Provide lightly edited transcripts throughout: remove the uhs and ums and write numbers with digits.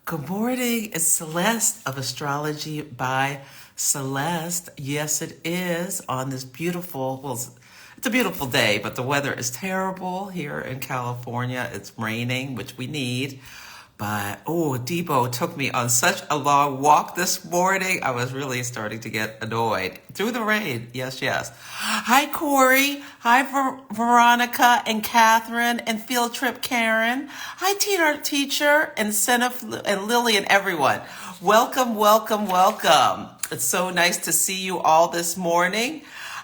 Good morning. It's Celeste of Astrology by Celeste. Yes, it is on this beautiful, well, it's a beautiful day, but the weather is terrible here in California. It's raining, which we need. But, Debo took me on such a long walk this morning. I was really starting to get annoyed. Through the rain. Yes, yes. Hi, Corey. Hi, Veronica and Catherine and Field Trip Karen. Hi, teacher and and Lily and everyone. Welcome, welcome, welcome. It's so nice to see you all this morning.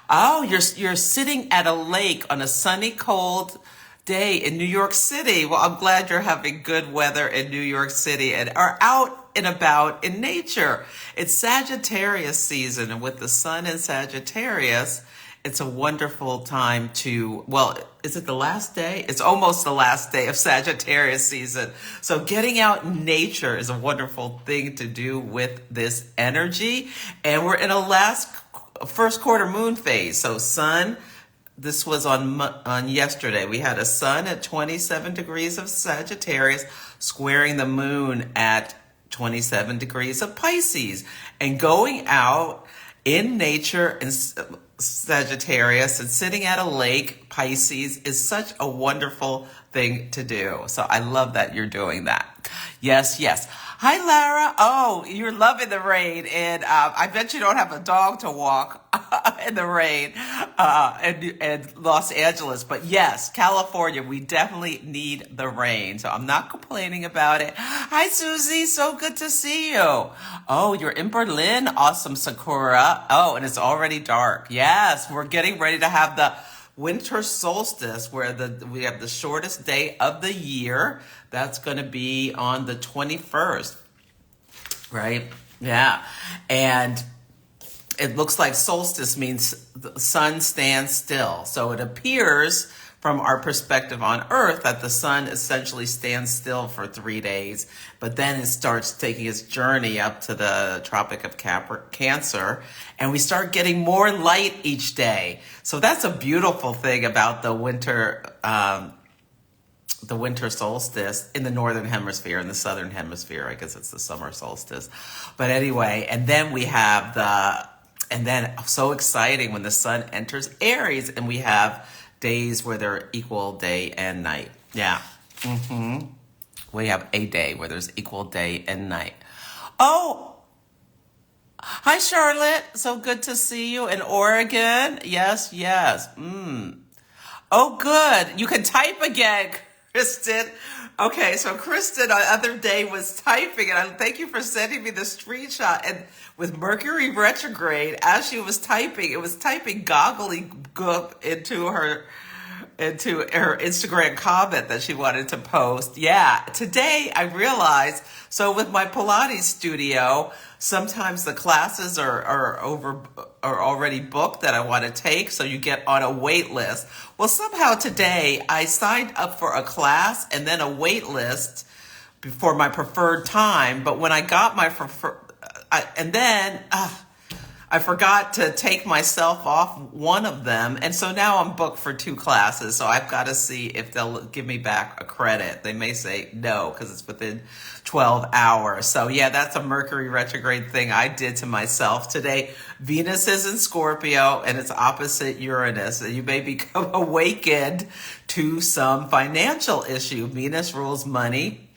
Oh, you're sitting at a lake on a sunny, cold day in New York City. Well, I'm glad you're having good weather in New York City and are out and about in nature. It's Sagittarius season, and with the sun in Sagittarius, it's a wonderful time to, well, is it the last day? It's almost the last day of Sagittarius season. So getting out in nature is a wonderful thing to do with this energy. And we're in a first quarter moon phase. So sun, this was on yesterday. We had a sun at 27 degrees of Sagittarius squaring the moon at 27 degrees of Pisces. And going out in nature in Sagittarius and sitting at a lake, Pisces, is such a wonderful thing to do. So I love that you're doing that. Yes, yes. Hi, Lara. Oh, you're loving the rain. And I bet you don't have a dog to walk in the rain in Los Angeles. But yes, California, we definitely need the rain. So I'm not complaining about it. Hi, Susie. So good to see you. Oh, you're in Berlin. Awesome, Sakura. Oh, and it's already dark. Yes, we're getting ready to have the winter solstice, where we have the shortest day of the year. That's going to be on the 21st, right? Yeah. And it looks like solstice means the sun stands still. So it appears from our perspective on Earth that the sun essentially stands still for 3 days, but then it starts taking its journey up to the Tropic of Cancer, and we start getting more light each day. So that's a beautiful thing about the winter solstice in the northern hemisphere. In the southern hemisphere, I guess it's the summer solstice. But anyway, and then we have and then so exciting when the sun enters Aries and we have days where they're equal day and night. Yeah. We have a day where there's equal day and night. Oh, hi, Charlotte. So good to see you in Oregon. Yes, yes. Oh, good. You can type again, Kristen. Okay, so Kristen the other day was typing, and thank you for sending me the screenshot. And with Mercury retrograde, as she was typing, it was typing goggly goop into her Instagram comment that she wanted to post. Yeah, today I realized, so with my Pilates studio, sometimes the classes are already booked that I want to take, so you get on a wait list. Well, somehow today I signed up for a class and then a wait list for my preferred time, but when I got my I forgot to take myself off one of them, and so now I'm booked for 2 classes, so I've got to see if they'll give me back a credit. They may say no, because it's within 12 hours. So yeah, that's a Mercury retrograde thing I did to myself today. Venus is in Scorpio, and it's opposite Uranus, and you may become awakened to some financial issue. Venus rules money,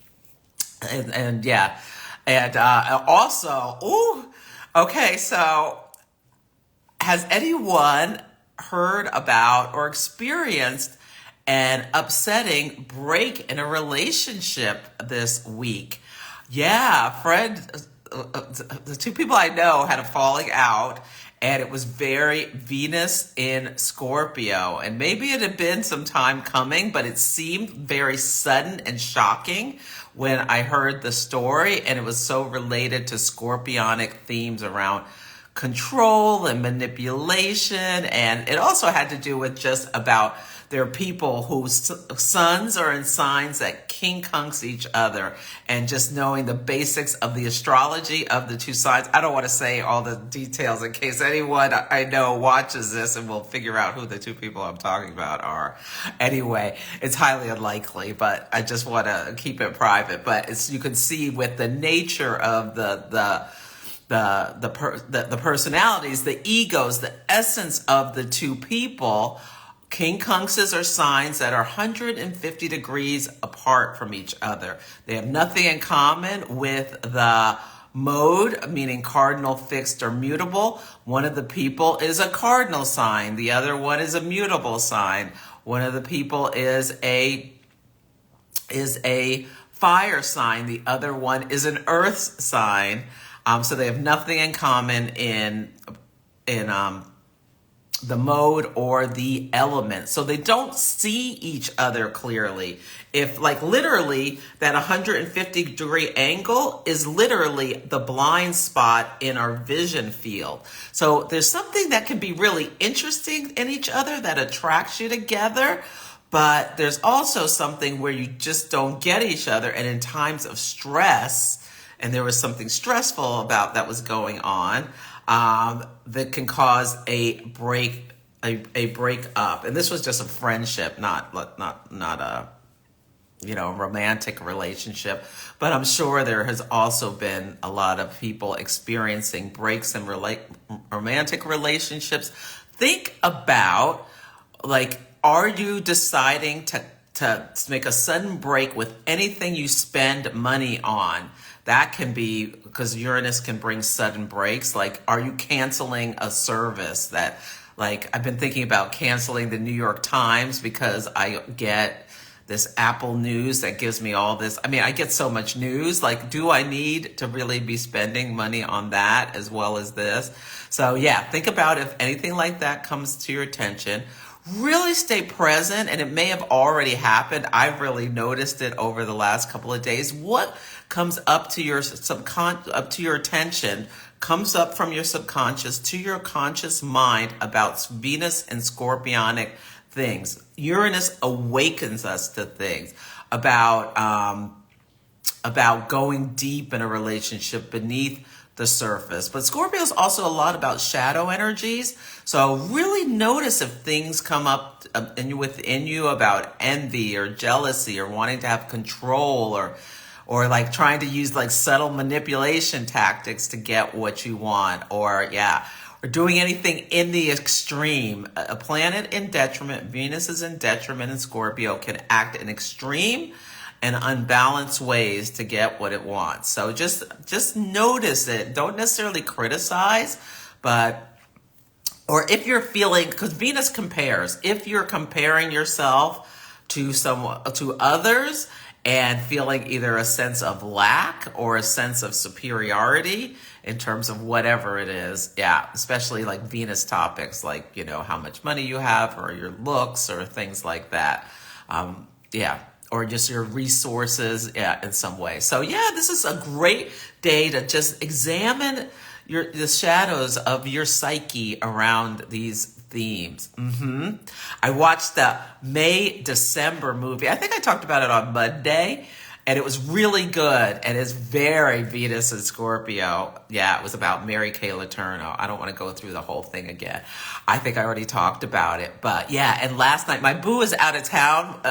and yeah. And also, okay, so has anyone heard about or experienced an upsetting break in a relationship this week? Yeah, the 2 people I know had a falling out, and it was very Venus in Scorpio. And maybe it had been some time coming, but it seemed very sudden and shocking when I heard the story, and it was so related to scorpionic themes around control and manipulation, and it also had to do with just about there are people whose suns are in signs that quincunx each other, and just knowing the basics of the astrology of the two signs. I don't want to say all the details in case anyone I know watches this and will figure out who the two people I'm talking about are. Anyway, it's highly unlikely, but I just want to keep it private. But you can see with the nature of the personalities, the egos, the essence of the two people. Quincunxes are signs that are 150 degrees apart from each other. They have nothing in common with the mode, meaning cardinal, fixed, or mutable. One of the people is a cardinal sign. The other one is a mutable sign. One of the people is a fire sign. The other one is an earth sign. So they have nothing in common in the mode or the element. So they don't see each other clearly. If like literally that 150 degree angle is literally the blind spot in our vision field. So there's something that can be really interesting in each other that attracts you together. But there's also something where you just don't get each other. And in times of stress, and there was something stressful about that was going on, that can cause a break up. And this was just a friendship, not a romantic relationship. But I'm sure there has also been a lot of people experiencing breaks in romantic relationships. Think about, like, are you deciding to make a sudden break with anything you spend money on? That can be, because Uranus can bring sudden breaks. Like, are you canceling a service that, like, I've been thinking about canceling the New York Times because I get this Apple News that gives me all this. I mean, I get so much news. Like, do I need to really be spending money on that as well as this? So yeah, think about if anything like that comes to your attention. Really stay present, and it may have already happened. I've really noticed it over the last couple of days. What comes up to your attention comes up from your subconscious to your conscious mind about Venus and Scorpionic things. Uranus awakens us to things about going deep in a relationship beneath the surface. But Scorpio is also a lot about shadow energies. So really notice if things come up within you about envy or jealousy or wanting to have control or like trying to use like subtle manipulation tactics to get what you want, or doing anything in the extreme. A planet in detriment, Venus is in detriment in Scorpio, can act in extreme and unbalanced ways to get what it wants. So just notice it. Don't necessarily criticize, or if you're feeling, because Venus compares, if you're comparing yourself to others and feeling either a sense of lack or a sense of superiority in terms of whatever it is, especially like Venus topics, like, how much money you have or your looks or things like that. Or just your resources, in some way. So this is a great day to just examine the shadows of your psyche around these themes. I watched the May-December movie. I think I talked about it on Monday, and it was really good, and it's very Venus and Scorpio. It was about Mary Kay Letourneau. I don't want to go through the whole thing again. I think I already talked about it. But and last night, my boo is out of town,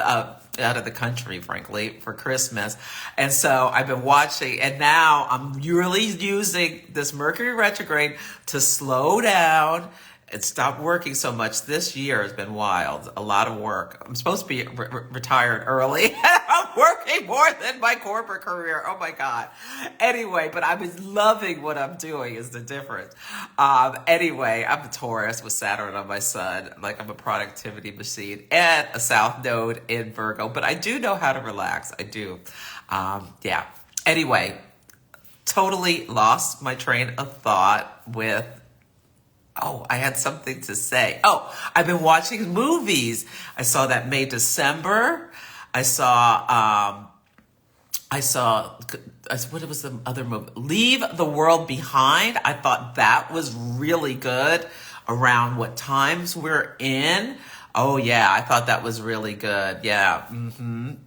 out of the country, frankly, for Christmas. And so I've been watching, and now I'm really using this Mercury retrograde to slow down and stop working so much. This year has been wild. A lot of work. I'm supposed to be retired early. I'm working more than my corporate career. Oh my God. Anyway, but I've been loving what I'm doing is the difference. Anyway, I'm a Taurus with Saturn on my sun. Like, I'm a productivity machine and a South Node in Virgo, but I do know how to relax. I do. Anyway, totally lost my train of thought with, I had something to say. I've been watching movies. I saw that May-December. I saw, what was the other movie? Leave the World Behind. I thought that was really good around what times we're in. Oh yeah, I thought that was really good. Yeah.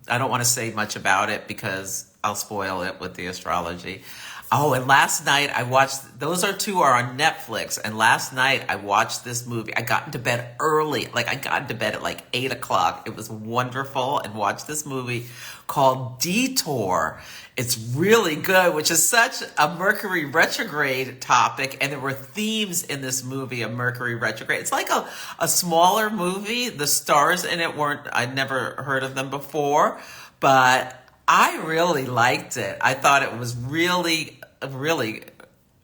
I don't want to say much about it because I'll spoil it with the astrology. Oh, and last night I watched, those are two are on Netflix. And last night I watched this movie. I got into bed early. Like I got into bed at like 8 o'clock. It was wonderful, and watched this movie called Detour. It's really good, which is such a Mercury retrograde topic. And there were themes in this movie of Mercury retrograde. It's like a smaller movie. The stars in it weren't, I'd never heard of them before, but I really liked it. I thought it was really,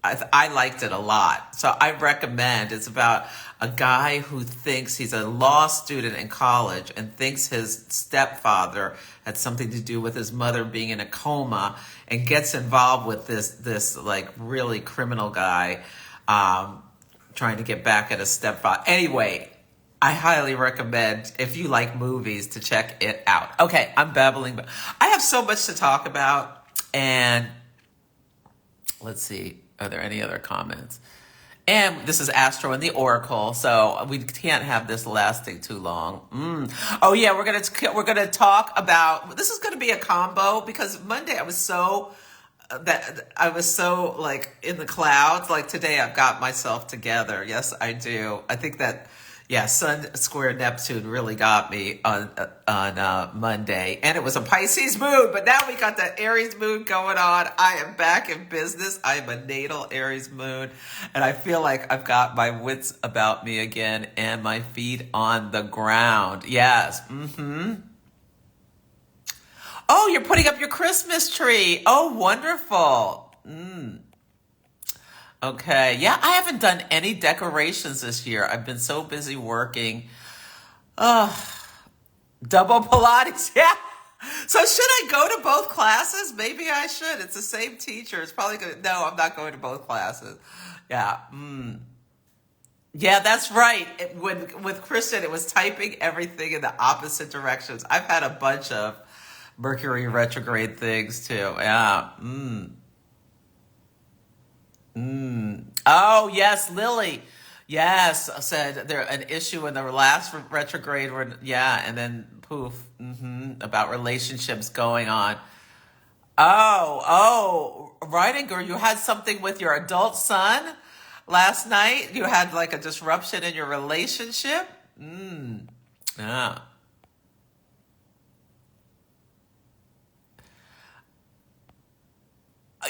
I liked it a lot. So I recommend. It's about a guy who thinks he's a law student in college and thinks his stepfather had something to do with his mother being in a coma, and gets involved with this like really criminal guy, trying to get back at his stepfather. Anyway, I highly recommend, if you like movies, to check it out. Okay, I'm babbling, but I have so much to talk about. And let's see, are there any other comments? And this is Astro and the Oracle, so we can't have this lasting too long. Oh yeah, we're gonna talk about, this is gonna be a combo, because Monday I was so like in the clouds. Like today I've got myself together. Yes, I do. I think that, yeah, Sun square Neptune really got me on Monday, and it was a Pisces moon. But now we got that Aries moon going on. I am back in business. I am a natal Aries moon, and I feel like I've got my wits about me again and my feet on the ground. Yes. Oh, you're putting up your Christmas tree. Oh, wonderful. Okay. Yeah, I haven't done any decorations this year. I've been so busy working. Double Pilates. Yeah. So should I go to both classes? Maybe I should. It's the same teacher. It's probably good. No, I'm not going to both classes. Yeah. Yeah, that's right. With Kristen, it was typing everything in the opposite directions. I've had a bunch of Mercury retrograde things too. Yeah. Oh, yes, Lily. Yes, I said there an issue in the last retrograde where, yeah, and then poof, about relationships going on. Oh, writing girl, you had something with your adult son last night. You had like a disruption in your relationship. Yeah.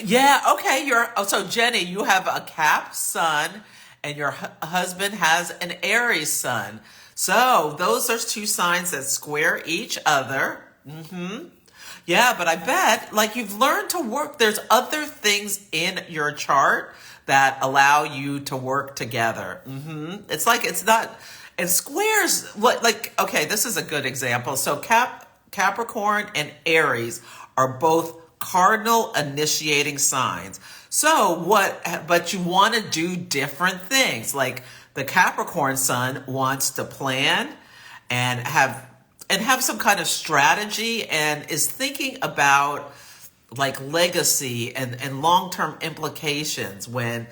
Yeah, okay. So Jenny, you have a Cap sun, and your husband has an Aries sun. So those are two signs that square each other. Yeah, but I bet like you've learned to work. There's other things in your chart that allow you to work together. It's like it's not. And squares, like okay, this is a good example. So Capricorn and Aries are both cardinal initiating signs. But you want to do different things. Like the Capricorn sun wants to plan and have some kind of strategy, and is thinking about like legacy and long-term implications when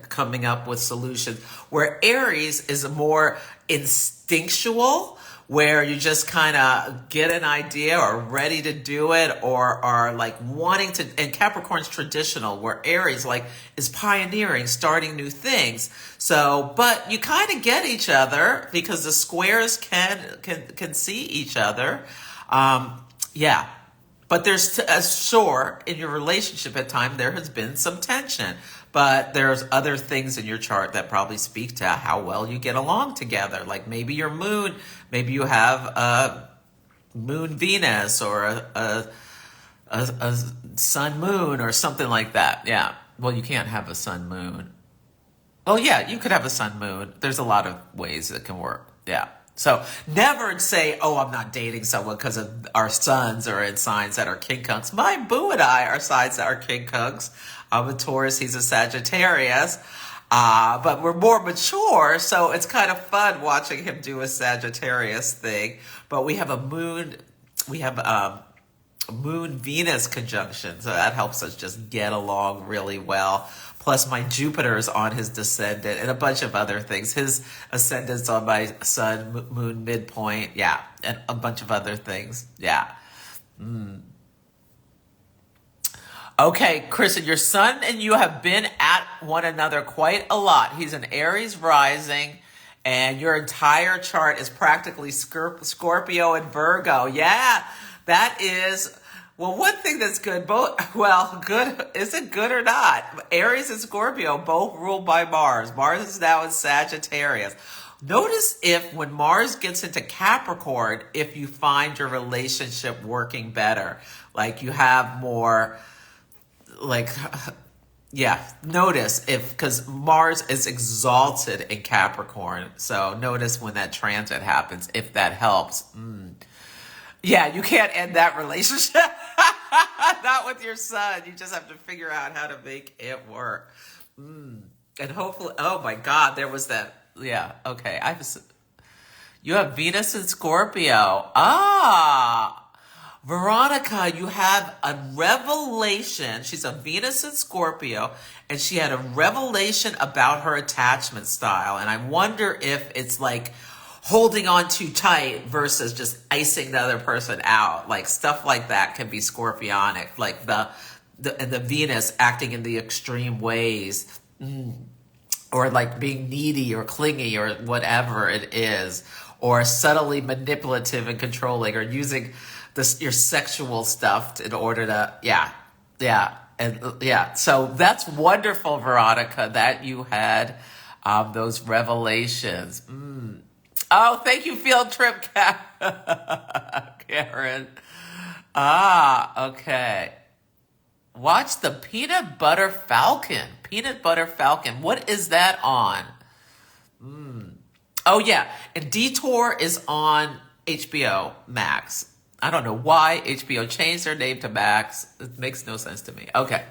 coming up with solutions, where Aries is a more instinctual, where you just kind of get an idea or ready to do it, or are like wanting to, and Capricorn's traditional, where Aries like is pioneering, starting new things. So, but you kind of get each other because the squares can see each other. Yeah. But there's, sure, in your relationship at time, there has been some tension. But there's other things in your chart that probably speak to how well you get along together. Like maybe your moon, maybe you have a moon Venus, or a sun moon or something like that. Yeah. Well, you can't have a sun moon. Well, yeah, you could have a sun moon. There's a lot of ways it can work. Yeah. So never say, oh, I'm not dating someone because of our suns are in signs that are kinkunks. My boo and I are signs that are kinkunks. I'm a Taurus, he's a Sagittarius. But we're more mature, so it's kind of fun watching him do a Sagittarius thing. But we have a moon, we have Moon-Venus conjunction. So that helps us just get along really well. Plus my Jupiter is on his descendant and a bunch of other things. His ascendant's on my sun, moon, midpoint. Yeah. And a bunch of other things. Yeah. Okay, Kristen, your sun and you have been at one another quite a lot. He's an Aries rising, and your entire chart is practically Scorpio and Virgo. Yeah, that is, well, one thing that's good, good, is it good or not? Aries and Scorpio, both ruled by Mars. Mars is now in Sagittarius. Notice if when Mars gets into Capricorn, if you find your relationship working better, like you have more, notice because Mars is exalted in Capricorn. So notice when that transit happens, if that helps. Yeah, you can't end that relationship. Not with your sun. You just have to figure out how to make it work. And hopefully, oh my God, there was that. Yeah, okay. You have Venus in Scorpio. Veronica, you have a revelation. She's a Venus in Scorpio, and she had a revelation about her attachment style. And I wonder if it's like holding on too tight versus just icing the other person out. Like stuff like that can be scorpionic, like the Venus acting in the extreme ways. Or like being needy or clingy or whatever it is, or subtly manipulative and controlling, or using your sexual stuff in order to, So that's wonderful, Veronica, that you had those revelations. Oh, thank you, field trip, Karen. Okay. Watch the Peanut Butter Falcon. Peanut Butter Falcon. What is that on? Oh, yeah. And Detour is on HBO Max. I don't know why HBO changed their name to Max. It makes no sense to me. Okay.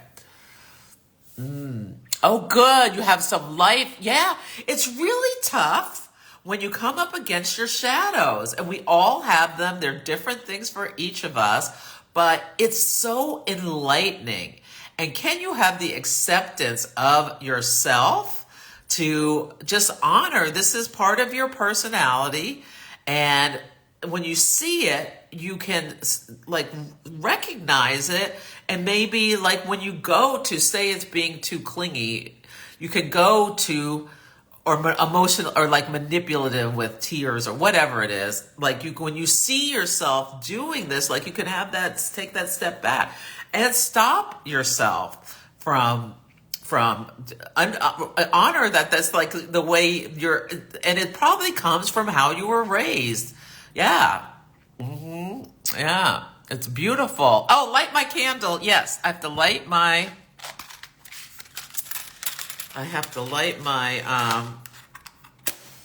Oh, good. You have some life. Yeah. It's really tough when you come up against your shadows. And we all have them. They're different things for each of us. But it's so enlightening. And can you have the acceptance of yourself to just honor this is part of your personality? And when you see it, you can like recognize it. And maybe like when you go to say it's being too clingy, you could go to or emotional or like manipulative with tears or whatever it is. Like when you see yourself doing this, like you can have that, take that step back and stop yourself from honor that's like the way you're, and it probably comes from how you were raised. Yeah. Yeah. It's beautiful. Oh, light my candle. Yes. I have to light my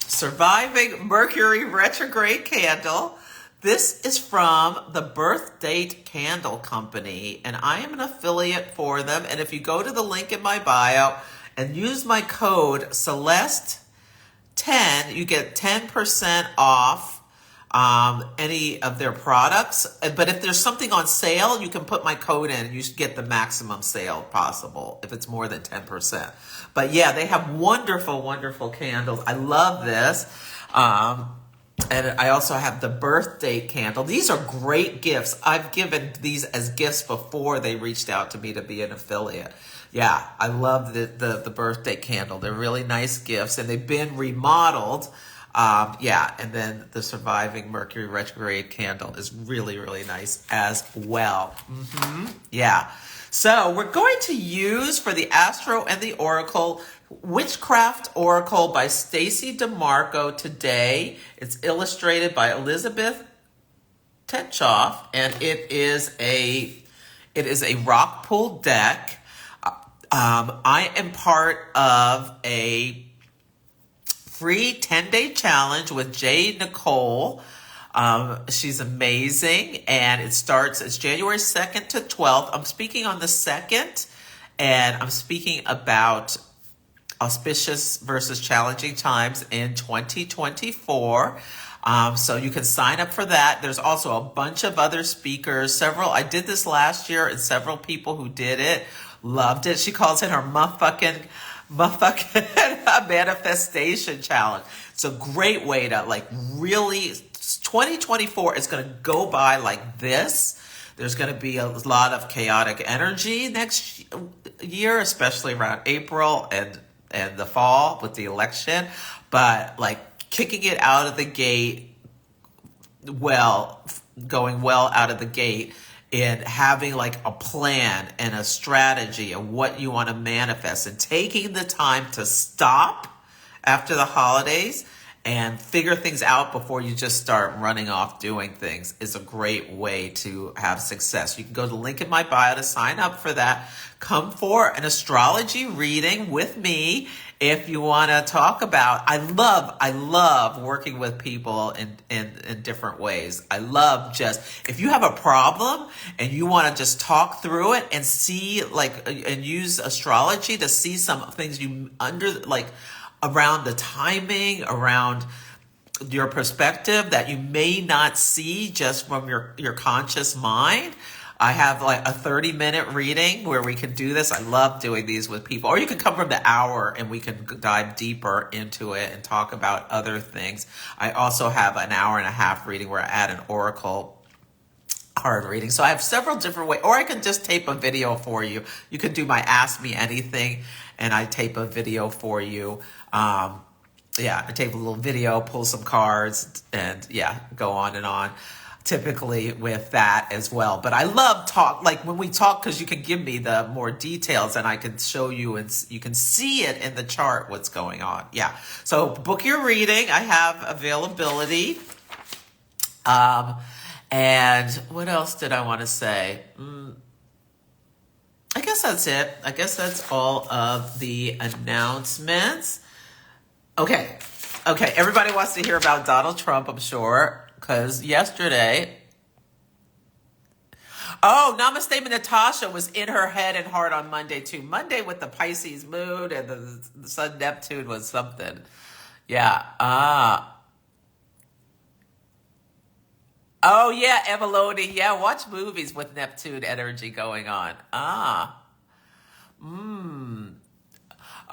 Surviving Mercury retrograde candle. This is from the Birth Date Candle Company, and I am an affiliate for them. And if you go to the link in my bio and use my code Celeste10, you get 10% off any of their products. But if there's something on sale, you can put my code in and you get the maximum sale possible if it's more than 10%. But yeah, they have wonderful, wonderful candles. I love this. And I also have the Birth Date candle. These are great gifts. I've given these as gifts before they reached out to me to be an affiliate. Yeah, I love the Birth Date candle. They're really nice gifts, and they've been remodeled. And then the Surviving Mercury retrograde candle is really, really nice as well. Yeah. So we're going to use for the Astro and the Oracle, Witchcraft Oracle by Stacy DeMarco today. It's illustrated by Elizabeth Tetchoff, and it is a rock pool deck. I am part of a free 10-day challenge with Jay Nicole. She's amazing, and it's January 2nd to 12th. I'm speaking on the 2nd, and I'm speaking about auspicious versus challenging times in 2024. So you can sign up for that. There's also a bunch of other speakers. I did this last year, and several people who did it loved it. She calls it her motherfucking manifestation challenge. It's a great way to like really, 2024 is going to go by like this. There's going to be a lot of chaotic energy next year, especially around April and the fall with the election. But like kicking it out of the gate, going well out of the gate, and having like a plan and a strategy of what you want to manifest, and taking the time to stop after the holidays and figure things out before you just start running off doing things is a great way to have success. You can go to the link in my bio to sign up for that. Come for an astrology reading with me if you want to talk about. I love working with people in different ways. I love if you have a problem and you want to just talk through it and see and use astrology to see some things around the timing, around your perspective that you may not see just from your conscious mind. I have like a 30-minute reading where we can do this. I love doing these with people. Or you can come from the hour and we can dive deeper into it and talk about other things. I also have an hour and a half reading where I add an Oracle card reading. So I have several different ways. Or I can just tape a video for you. You can do my Ask Me Anything and I tape a video for you. I tape a little video, pull some cards, and go on and on. Typically with that as well. But I love when we talk, because you can give me the more details and I can show you and you can see it in the chart what's going on. Yeah. So book your reading. I have availability. And what else did I want to say? I guess that's it. I guess that's all of the announcements. Okay. Everybody wants to hear about Donald Trump, I'm sure, because yesterday. Oh, Namaste Natasha was in her head and heart on Monday too. Monday with the Pisces moon and the Sun Neptune was something. Yeah. Oh yeah, Evelody. Yeah, watch movies with Neptune energy going on.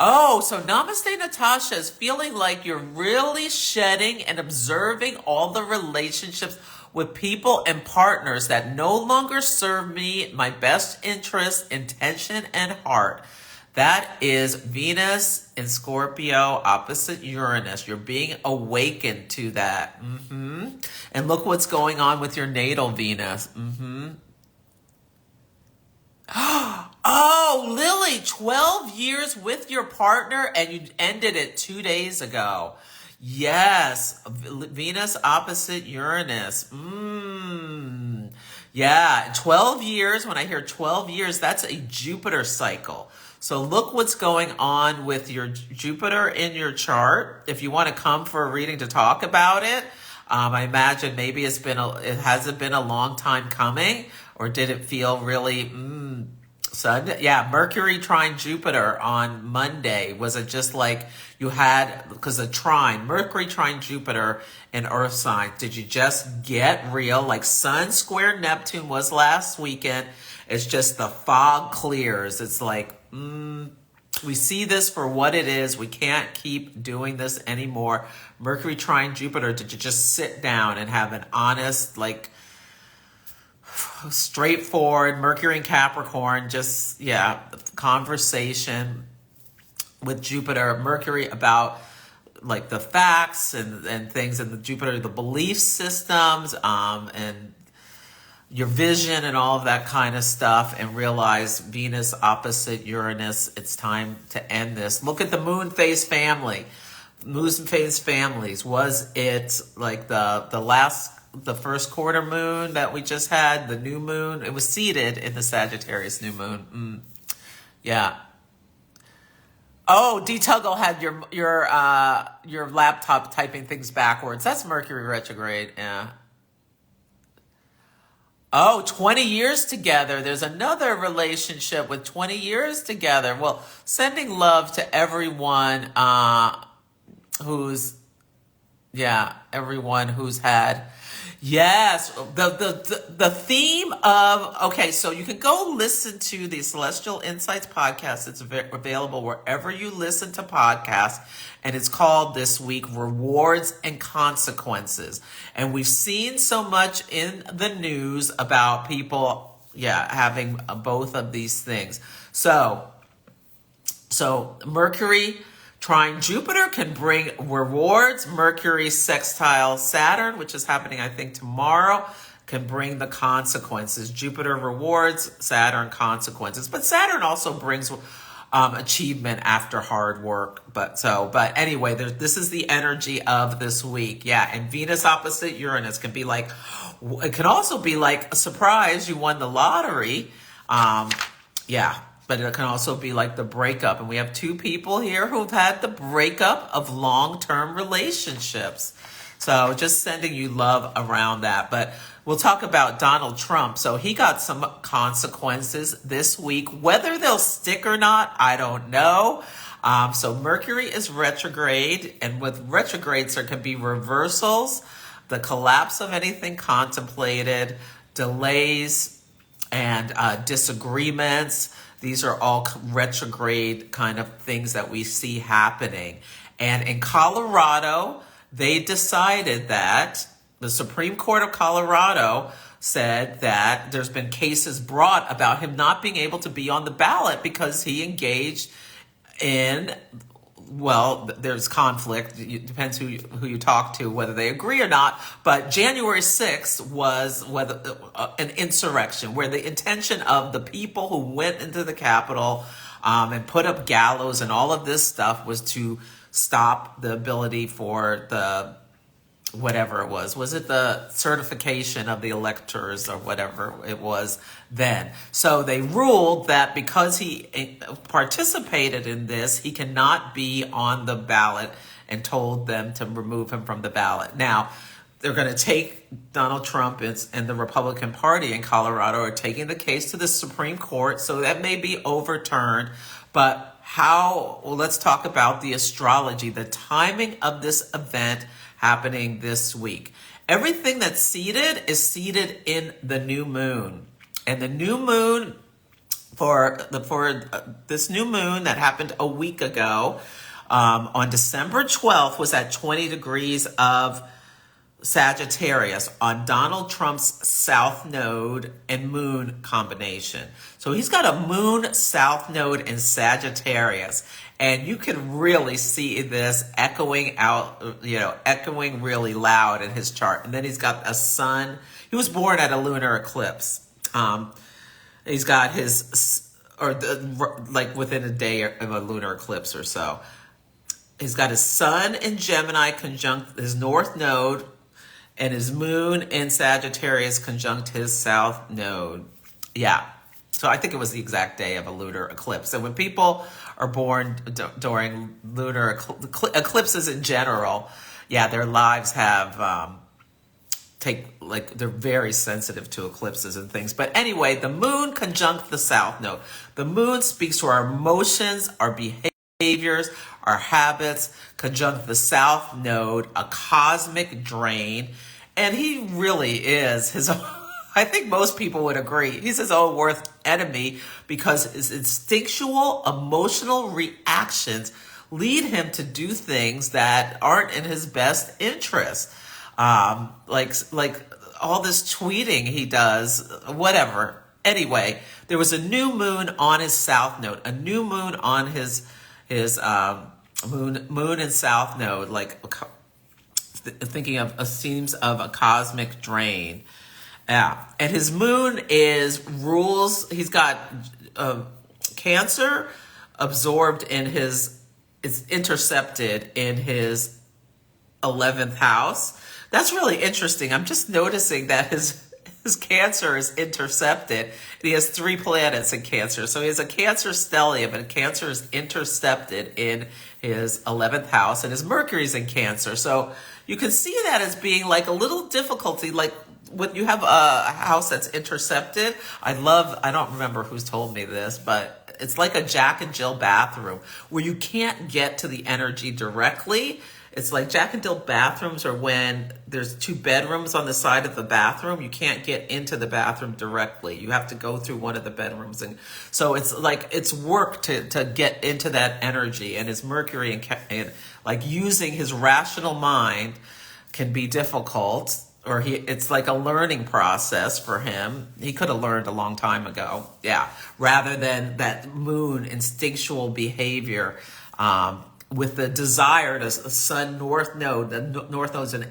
Oh, so Namaste Natasha is feeling like you're really shedding and observing all the relationships with people and partners that no longer serve me, my best interest, intention, and heart. That is Venus in Scorpio opposite Uranus. You're being awakened to that. And look what's going on with your natal Venus. Oh, Lily, 12 years with your partner and you ended it 2 days ago. Yes, Venus opposite Uranus. Yeah, 12 years. When I hear 12 years, that's a Jupiter cycle. So look what's going on with your Jupiter in your chart. If you want to come for a reading to talk about it, I imagine maybe it hasn't been a long time coming, or did it feel really sudden? Yeah, Mercury trine Jupiter on Monday. Was it just like you had, because a trine, Mercury trine Jupiter in Earth sign, did you just get real? Like Sun square Neptune was last weekend. It's just the fog clears. It's like, we see this for what it is. We can't keep doing this anymore. Mercury trine Jupiter, did you just sit down and have an honest, straightforward Mercury in Capricorn, conversation with Jupiter, Mercury about the facts and things, and the Jupiter, the belief systems, and your vision and all of that kind of stuff, and realize Venus opposite Uranus, it's time to end this. Look at the moon phase family. Moon phase families. Was it like the first quarter moon that we just had, the new moon? It was seated in the Sagittarius new moon. Yeah. Oh, D Tuggle had your laptop typing things backwards. That's Mercury retrograde. Yeah. Oh, 20 years together. There's another relationship with 20 years together. Well, sending love to everyone who's Yeah, everyone who's had, yes, the theme of, okay, so you can go listen to the Celestial Insights podcast. It's available wherever you listen to podcasts, and it's called this week Rewards and Consequences. And we've seen so much in the news about people, yeah, having both of these things. So Mercury trine Jupiter can bring rewards. Mercury sextile Saturn, which is happening, I think, tomorrow, can bring the consequences. Jupiter rewards, Saturn consequences. But Saturn also brings achievement after hard work. But anyway, this is the energy of this week. Yeah, and Venus opposite Uranus can be like, it can also be like a surprise, you won the lottery. Yeah. But it can also be like the breakup. And we have two people here who've had the breakup of long-term relationships. So just sending you love around that. But we'll talk about Donald Trump. So he got some consequences this week. Whether they'll stick or not, I don't know. So Mercury is retrograde. And with retrogrades, there can be reversals, the collapse of anything contemplated, delays, and disagreements. These are all retrograde kind of things that we see happening. And in Colorado, they decided that the Supreme Court of Colorado said that there's been cases brought about him not being able to be on the ballot because he engaged in, well, there's conflict. It depends who you talk to, whether they agree or not. But January 6th was an insurrection where the intention of the people who went into the Capitol and put up gallows and all of this stuff was to stop the ability for the, whatever it was. Was it the certification of the electors or whatever it was then? So they ruled that because he participated in this, he cannot be on the ballot, and told them to remove him from the ballot. Now, they're going to take Donald Trump and the Republican Party in Colorado are taking the case to the Supreme Court, so that may be overturned. But let's talk about the astrology, the timing of this event happening this week. Everything that's seated is seated in the new moon. And the new moon for this new moon that happened a week ago on December 12th was at 20 degrees of Sagittarius on Donald Trump's South Node and Moon combination. So he's got a Moon South Node in Sagittarius. And you can really see this echoing really loud in his chart. And then he's got a sun. He was born at a lunar eclipse. He's got within a day of a lunar eclipse or so. He's got his sun in Gemini conjunct his North Node, and his moon in Sagittarius conjunct his South Node. Yeah. So I think it was the exact day of a lunar eclipse. And when people are born during lunar eclipses in general, yeah, their lives have they're very sensitive to eclipses and things. But anyway, the moon conjunct the South Node. The moon speaks to our emotions, our behaviors, our habits, conjunct the South Node, a cosmic drain. And he really is his own, I think most people would agree, he's his own worst enemy because his instinctual emotional reactions lead him to do things that aren't in his best interest. Like all this tweeting he does, whatever. Anyway, there was a new moon on his South Node, a new moon on his moon and South Node, thinking of a seems of a cosmic drain. Yeah, and his moon rules. He's got Cancer absorbed in is intercepted in his 11th house. That's really interesting. I'm just noticing that his Cancer is intercepted. And he has 3 planets in Cancer. So he has a Cancer stellium, and Cancer is intercepted in his 11th house, and his Mercury's in Cancer. So you can see that as being like a little difficulty, like when you have a house that's intercepted. I don't remember who's told me this, but it's like a Jack and Jill bathroom where you can't get to the energy directly. it's like Jack and Jill bathrooms, or when there's two bedrooms on the side of the bathroom, you can't get into the bathroom directly. You have to go through one of the bedrooms. And so it's like, it's work to get into that energy. And his Mercury and like using his rational mind can be difficult, or it's like a learning process for him. He could have learned a long time ago. Yeah. Rather than that moon instinctual behavior, with the desire to sun north node. The north node is an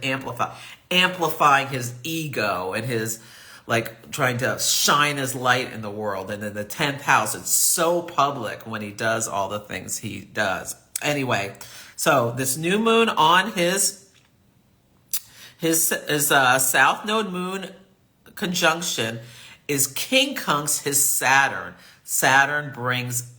amplifying his ego and his like trying to shine his light in the world. And then the 10th house, it's so public when he does all the things he does. Anyway, so this new moon on his south node moon conjunction is quincunx his Saturn. Saturn brings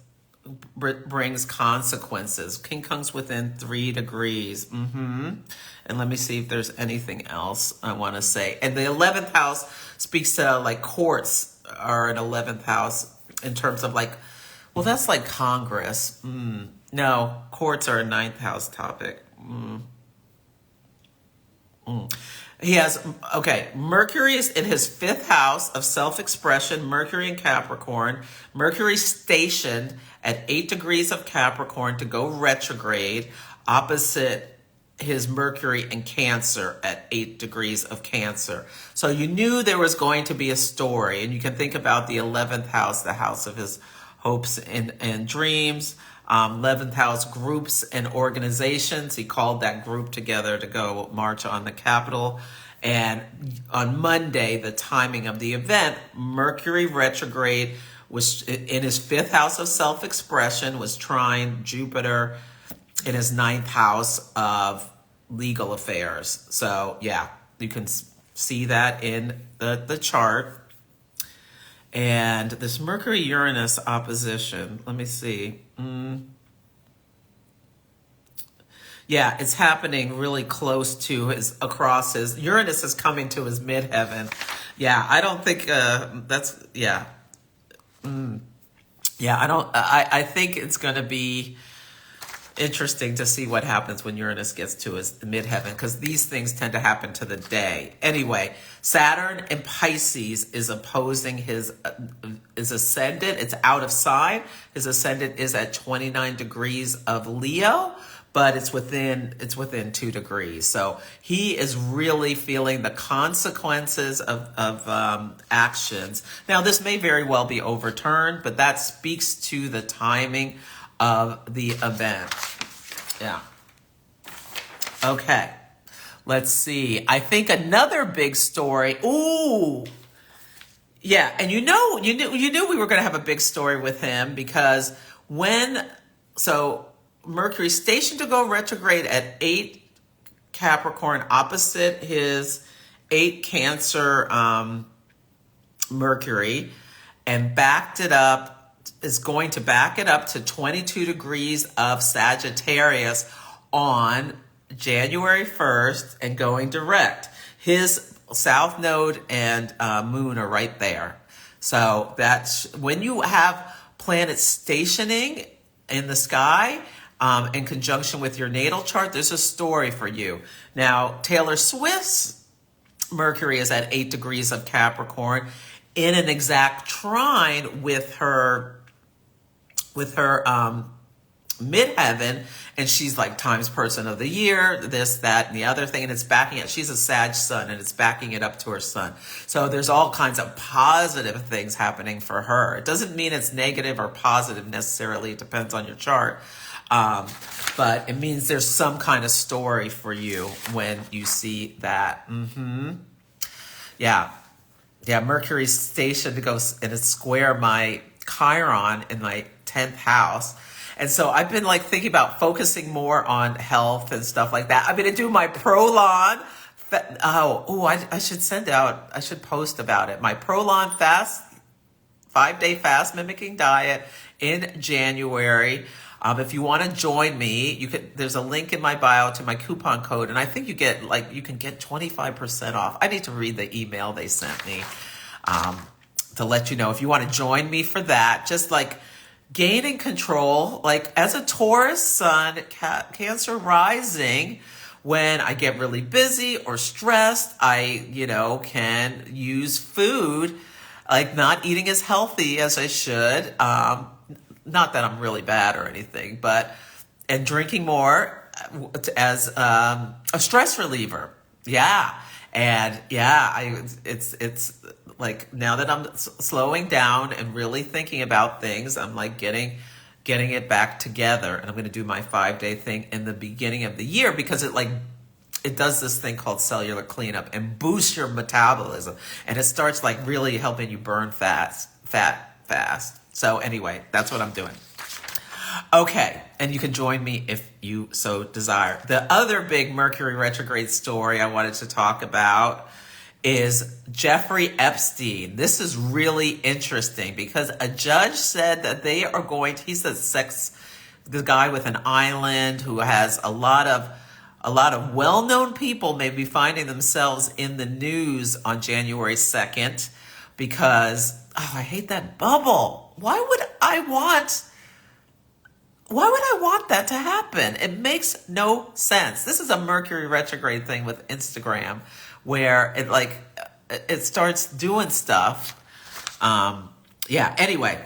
consequences. Quincunx within 3 degrees. And let me see if there's anything else I want to say. And the 11th house speaks to like courts are an 11th house in terms of like, well, that's like Congress. No, courts are a 9th house topic. He has, Mercury is in his 5th house of self-expression, Mercury in Capricorn. Mercury stationed at 8 degrees of Capricorn to go retrograde, opposite his Mercury in Cancer at 8 degrees of Cancer. So you knew there was going to be a story, and you can think about the 11th house, the house of his hopes and dreams. 11th house groups and organizations. He called that group together to go march on the Capitol. And on Monday, the timing of the event, Mercury retrograde was in his 5th house of self-expression, was trine Jupiter in his 9th house of legal affairs. So yeah, you can see that in the chart. And this Mercury-Uranus opposition, let me see. Yeah, it's happening really close to across his, Uranus is coming to his midheaven. Yeah, I don't think that's, yeah. I think it's going to be interesting to see what happens when Uranus gets to his midheaven, because these things tend to happen to the day. Anyway, Saturn in Pisces is opposing his ascendant. It's out of sign. His ascendant is at 29 degrees of Leo, but it's within 2 degrees. So he is really feeling the consequences of actions. Now, this may very well be overturned, but that speaks to the timing of the event. Yeah. Okay. Let's see. I think another big story. Ooh. Yeah, and you knew we were going to have a big story with him, because Mercury stationed to go retrograde at 8 Capricorn opposite his 8 Cancer Mercury, and is going to back it up to 22 degrees of Sagittarius on January 1st and going direct. His South Node and Moon are right there. So that's when you have planets stationing in the sky in conjunction with your natal chart, there's a story for you. Now, Taylor Swift's Mercury is at 8 degrees of Capricorn in an exact trine with her midheaven, and she's like Times Person of the Year, this, that, and the other thing, and it's backing it. She's a Sag sun, and it's backing it up to her sun. So there's all kinds of positive things happening for her. It doesn't mean it's negative or positive necessarily. It depends on your chart. But it means there's some kind of story for you when you see that. Yeah. Mercury's stationed to go and it's square my Chiron in my 10th house. And so I've been like thinking about focusing more on health and stuff like that. I'm going to do my Prolon. I should post about it. My Prolon fast, 5-day fast mimicking diet in January. If you want to join me, there's a link in my bio to my coupon code, and I think you can get 25% off. I need to read the email they sent me to let you know if you want to join me for that. Just like gaining control, like as a Taurus sun, Cancer rising, when I get really busy or stressed, I, can use food, like not eating as healthy as I should. Not that I'm really bad or anything, and drinking more as a stress reliever. Yeah. And yeah, it's like now that I'm slowing down and really thinking about things, I'm like getting it back together. And I'm going to do my 5-day thing in the beginning of the year because it does this thing called cellular cleanup and boosts your metabolism. And it starts like really helping you burn fat fast. So anyway, that's what I'm doing. Okay, and you can join me if you so desire. The other big Mercury retrograde story I wanted to talk about is Jeffrey Epstein. This is really interesting because a judge said that they are going to, he's the guy with an island who has a lot of well-known people may be finding themselves in the news on January 2nd because, I hate that bubble. Why would I want that to happen? It makes no sense. This is a Mercury retrograde thing with Instagram where it starts doing stuff. Anyway,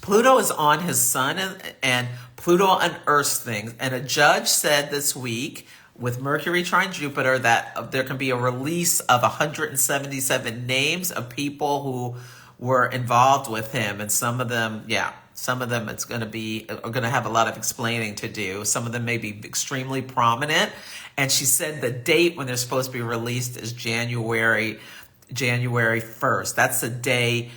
Pluto is on his sun and Pluto unearths things. And a judge said this week with Mercury trine Jupiter that there can be a release of 177 names of people who were involved with him. And some of them are going to have a lot of explaining to do. Some of them may be extremely prominent. And she said the date when they're supposed to be released is January 1st. That's the day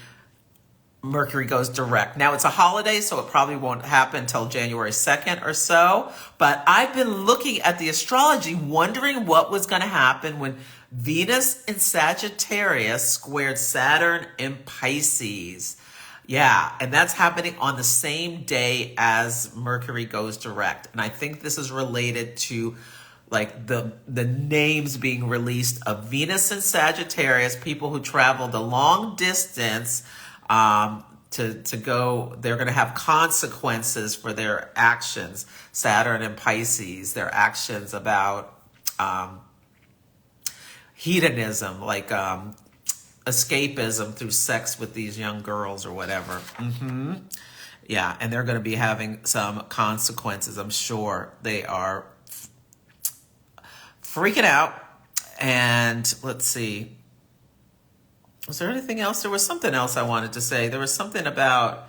Mercury goes direct. Now it's a holiday, so it probably won't happen until January 2nd or so. But I've been looking at the astrology, wondering what was going to happen when Venus in Sagittarius squared Saturn in Pisces. Yeah, and that's happening on the same day as Mercury goes direct. And I think this is related to like the names being released of Venus and Sagittarius, people who traveled a long distance to go. They're going to have consequences for their actions. Saturn and Pisces, their actions about hedonism, like escapism through sex with these young girls or whatever. Yeah, and they're going to be having some consequences. I'm sure they are freaking out. And let's see. Was there anything else? There was something else I wanted to say. There was something about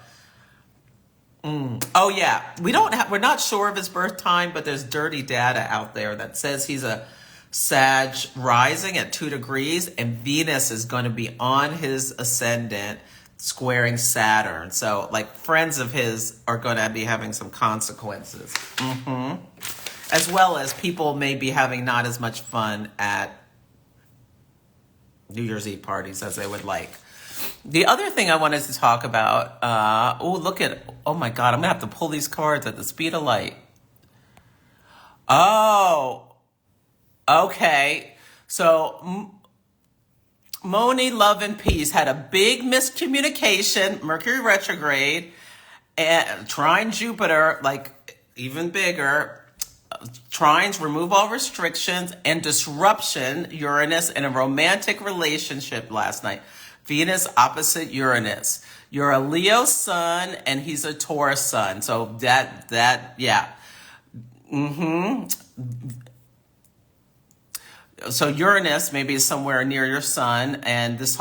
oh yeah, we're not sure of his birth time, but there's dirty data out there that says he's a Sag rising at 2 degrees, and Venus is going to be on his ascendant squaring Saturn. So like friends of his are going to be having some consequences. As well as people may be having not as much fun at New Year's Eve parties as they would like. The other thing I wanted to talk about, oh my God, I'm going to have to pull these cards at the speed of light. Oh, okay. So Moni, Love and Peace had a big miscommunication, Mercury retrograde, and trine Jupiter, like even bigger. Trines remove all restrictions and disruption, Uranus, in a romantic relationship last night. Venus opposite Uranus. You're a Leo sun and he's a Taurus sun. So yeah. So Uranus maybe is somewhere near your sun, and this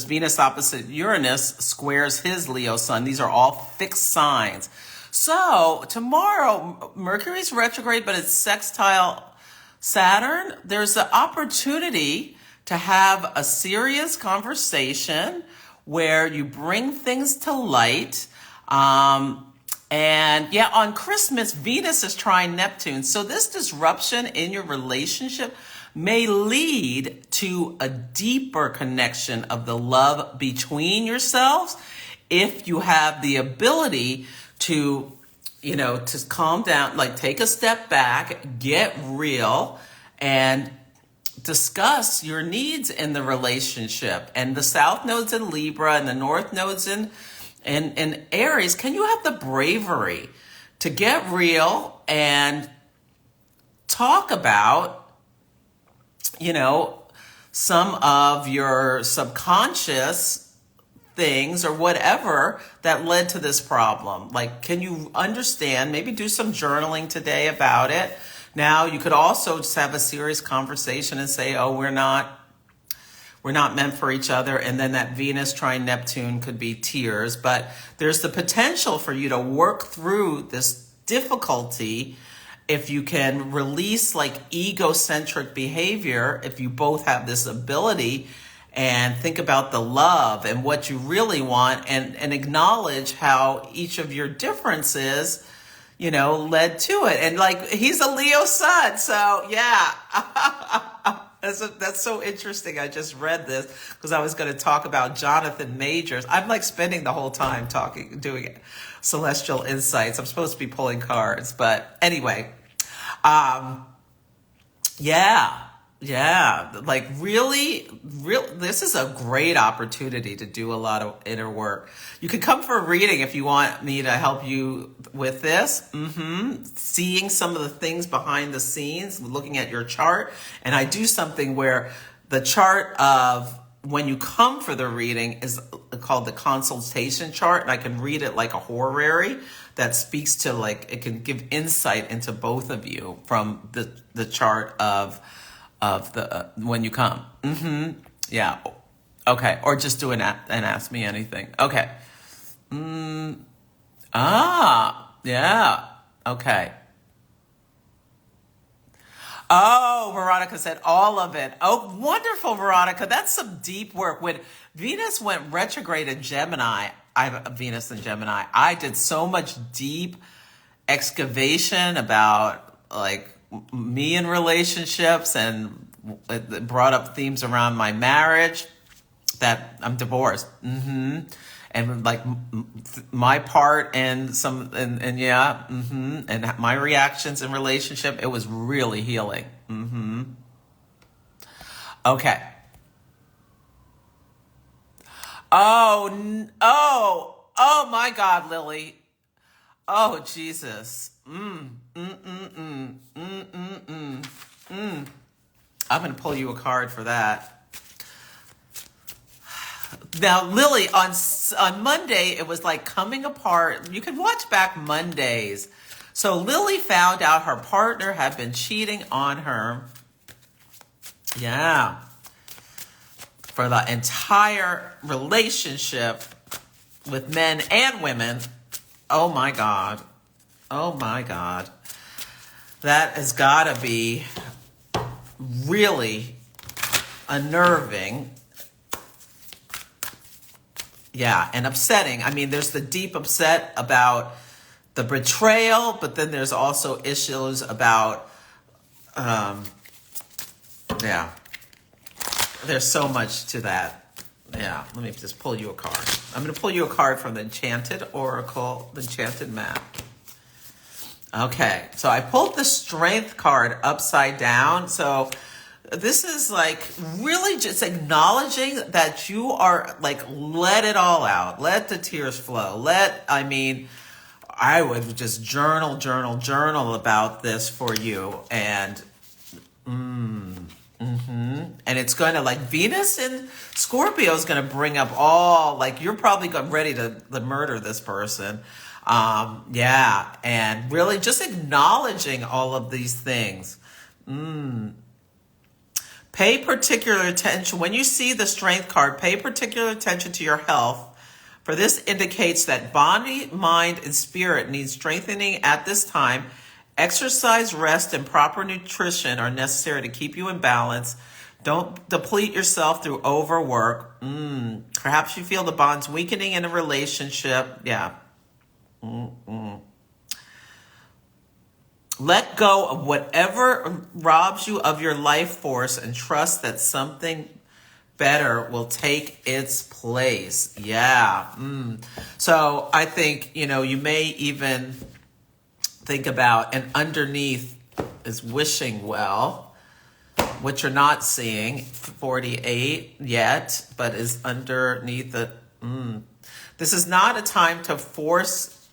Venus opposite Uranus squares his Leo sun. These are all fixed signs. So tomorrow, Mercury's retrograde, but it's sextile Saturn. There's an opportunity to have a serious conversation where you bring things to light. And yeah, on Christmas, Venus is trine Neptune. So this disruption in your relationship may lead to a deeper connection of the love between yourselves if you have the ability to calm down, like take a step back, get real, and discuss your needs in the relationship. And the South node's in Libra and the North node's in And Aries, can you have the bravery to get real and talk about, you know, some of your subconscious things or whatever that led to this problem? Like, can you understand, maybe do some journaling today about it? Now, you could also just have a serious conversation and say, oh, we're not meant for each other. And then that Venus trine Neptune could be tears. But there's the potential for you to work through this difficulty if you can release like egocentric behavior, if you both have this ability, and think about the love and what you really want, and acknowledge how each of your differences, you know, led to it. And like, he's a Leo sun. So yeah. That's so interesting. I just read this because I was going to talk about Jonathan Majors. I'm like spending the whole time doing celestial insights. I'm supposed to be pulling cards, but anyway, yeah, like really, this is a great opportunity to do a lot of inner work. You can come for a reading if you want me to help you with this. Seeing some of the things behind the scenes, looking at your chart. And I do something where the chart of when you come for the reading is called the consultation chart. And I can read it like a horary that speaks to, like, it can give insight into both of you from the chart of the when you come. Yeah. Okay. Or just do and ask me anything. Okay. Yeah. Okay. Oh, Veronica said all of it. Oh, wonderful, Veronica. That's some deep work. When Venus went retrograde in Gemini, I have a Venus in Gemini, I did so much deep excavation about like me in relationships, and it brought up themes around my marriage, that I'm divorced. And like my part and yeah. And my reactions in relationship, it was really healing. Okay. Oh my God, Lily. Oh, Jesus. I'm going to pull you a card for that. Now, Lily, on Monday, it was like coming apart. You can watch back Mondays. So Lily found out her partner had been cheating on her. Yeah. For the entire relationship with men and women. Oh my God. Oh my God. That has got to be really unnerving. Yeah, and upsetting. I mean, there's the deep upset about the betrayal, but then there's also issues about, yeah. There's so much to that. Yeah, let me just pull you a card. I'm going to pull you a card from the Enchanted Oracle, the Enchanted Map. Okay, so I pulled the Strength card upside down. So this is like really just acknowledging that you are like, let it all out. Let the tears flow. I would just journal about this for you. And, and it's going to, like, Venus in Scorpio is going to bring up all, like, you're probably ready to murder this person. Yeah. And really just acknowledging all of these things. Pay particular attention. When you see the Strength card, pay particular attention to your health. For this indicates that body, mind, and spirit need strengthening at this time. Exercise, rest, and proper nutrition are necessary to keep you in balance. Don't deplete yourself through overwork. Perhaps you feel the bonds weakening in a relationship. Yeah. Let go of whatever robs you of your life force and trust that something better will take its place. Yeah. So I think, you may even think about, and underneath is wishing well, which you're not seeing, 48 yet, but is underneath the, This is not a time to force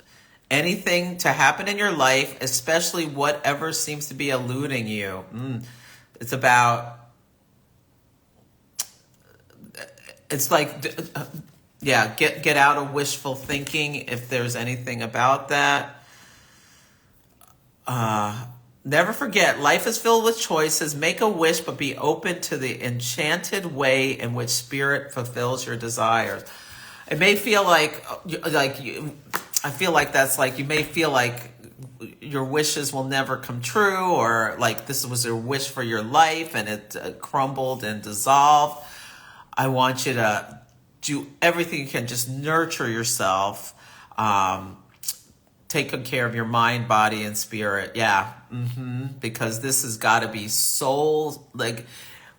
anything to happen in your life, especially whatever seems to be eluding you. It's about, it's like, yeah, get out of wishful thinking if there's anything about that. Never forget, life is filled with choices. Make a wish, but be open to the enchanted way in which spirit fulfills your desires. It may feel like I feel like that's like, you may feel like your wishes will never come true, or like this was a wish for your life and it crumbled and dissolved. I want you to do everything you can. Just nurture yourself. Take good care of your mind, body, and spirit. Yeah. Because this has got to be soul, like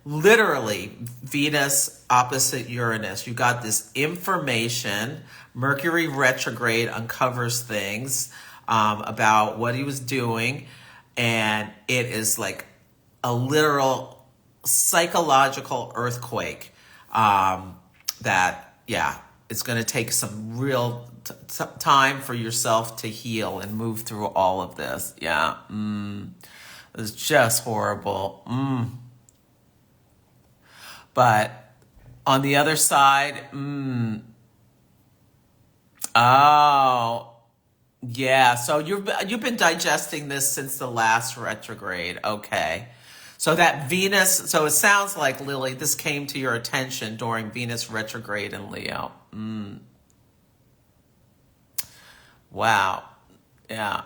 literally Venus opposite Uranus. You got this information. Mercury retrograde uncovers things about what he was doing. And it is like a literal psychological earthquake that, yeah, it's going to take some real time for yourself to heal and move through all of this. Yeah. It's just horrible. But on the other side, oh, yeah. So you've been digesting this since the last retrograde. Okay. So that Venus, so it sounds like, Lily, this came to your attention during Venus retrograde in Leo. Wow. Yeah.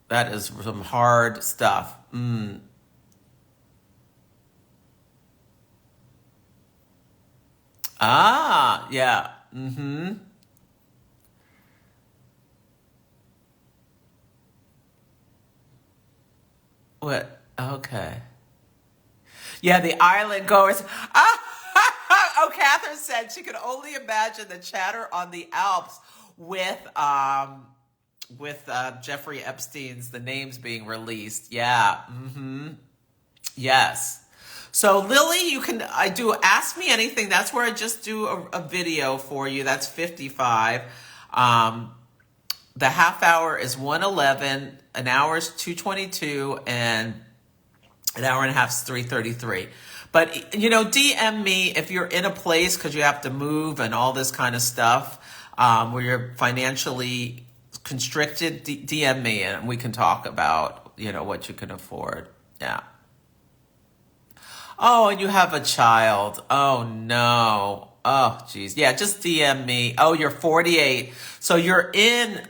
That is some hard stuff. Ah, yeah. What? Okay. Yeah, the island goers. Oh, Catherine said she could only imagine the chatter on the Alps with Jeffrey Epstein's the names being released. Yeah. Yes. So Lily, I do Ask Me Anything. That's where I just do a video for you. That's 55. The half hour is 111, an hour is 222, and an hour and a half is 333. But, DM me if you're in a place because you have to move and all this kind of stuff, where you're financially constricted. DM me and we can talk about, what you can afford. Yeah. Oh, and you have a child. Oh, no. Oh, geez. Yeah, just DM me. Oh, you're 48. So you're in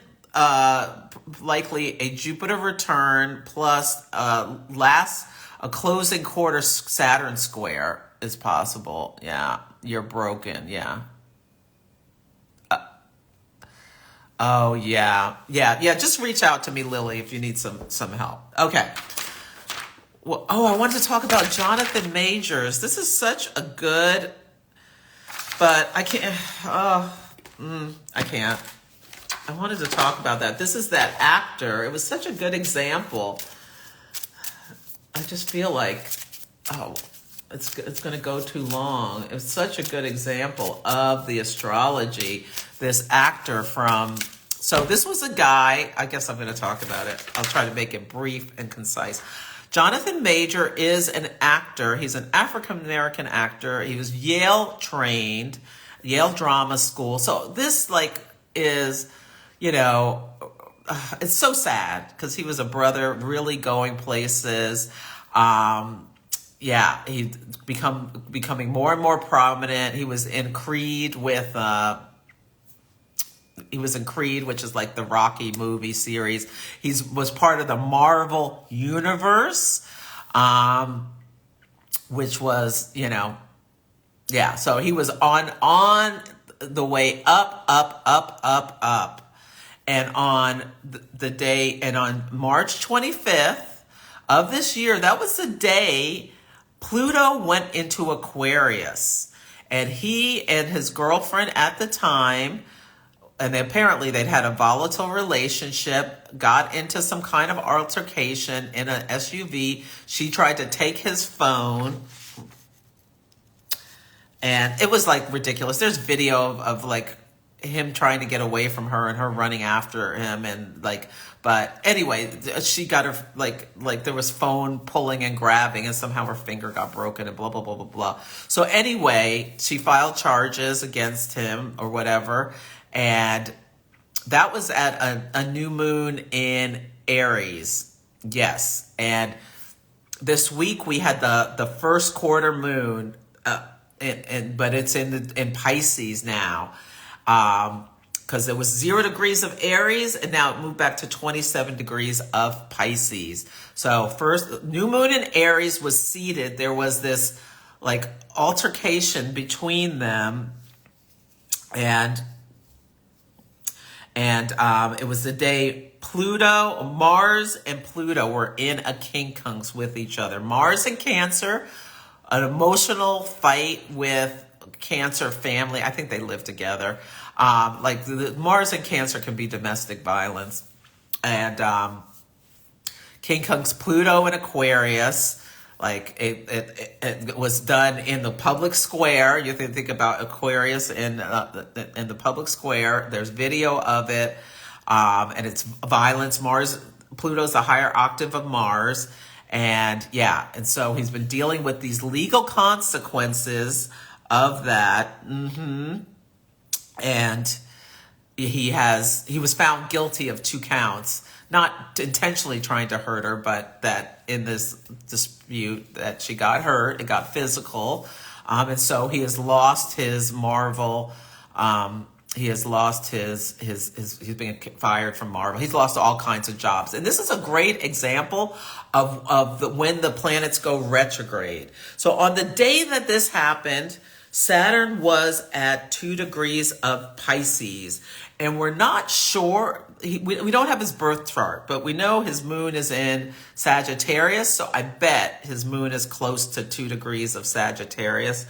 likely a Jupiter return plus a closing quarter Saturn square is possible. Yeah, you're broken. Yeah. Oh, yeah. Just reach out to me, Lily, if you need some help. Okay. Well, I wanted to talk about Jonathan Majors. This is such a good, but I can't. I can't. I wanted to talk about that. This is that actor. It was such a good example. I just feel like, it's going to go too long. It was such a good example of the astrology. This actor so this was a guy, I guess I'm going to talk about it. I'll try to make it brief and concise. Jonathan Major is an actor. He's an African-American actor. He was Yale trained, Yale Drama School. So this is, it's so sad because he was a brother really going places. He becoming more and more prominent. He was in Creed which is like the Rocky movie series. He was part of the Marvel universe, which was, so he was on the way up. And on the day, and on March 25th of this year, that was the day Pluto went into Aquarius. And he and his girlfriend at the time, and apparently they'd had a volatile relationship, got into some kind of altercation in an SUV. She tried to take his phone. And it was ridiculous. There's video of him trying to get away from her and her running after him, and like, but anyway, she got her like there was phone pulling and grabbing, and somehow her finger got broken and blah blah blah blah blah. So anyway, she filed charges against him or whatever, and that was at a new moon in Aries. Yes, and this week we had the first quarter moon. But it's in Pisces now, because it was 0 degrees of Aries, and now it moved back to 27 degrees of Pisces. So first, new moon in Aries was seated. There was this like altercation between them, and it was the day Mars and Pluto were in a quincunx with each other. Mars and Cancer. An emotional fight with Cancer family. I think they live together. Like Mars and Cancer can be domestic violence. And quincunx Pluto in Aquarius. Like it was done in the public square. You think about Aquarius in the public square. There's video of it. And it's violence. Pluto's the higher octave of Mars. And yeah, and so he's been dealing with these legal consequences of that. And he was found guilty of 2 counts, not intentionally trying to hurt her, but that in this dispute that she got hurt, it got physical. And so he has lost his Marvel, he has lost he's being fired from Marvel. He's lost all kinds of jobs. And this is a great example of when the planets go retrograde. So on the day that this happened, Saturn was at 2 degrees of Pisces. And we're not sure, we don't have his birth chart, but we know his moon is in Sagittarius. So I bet his moon is close to 2 degrees of Sagittarius.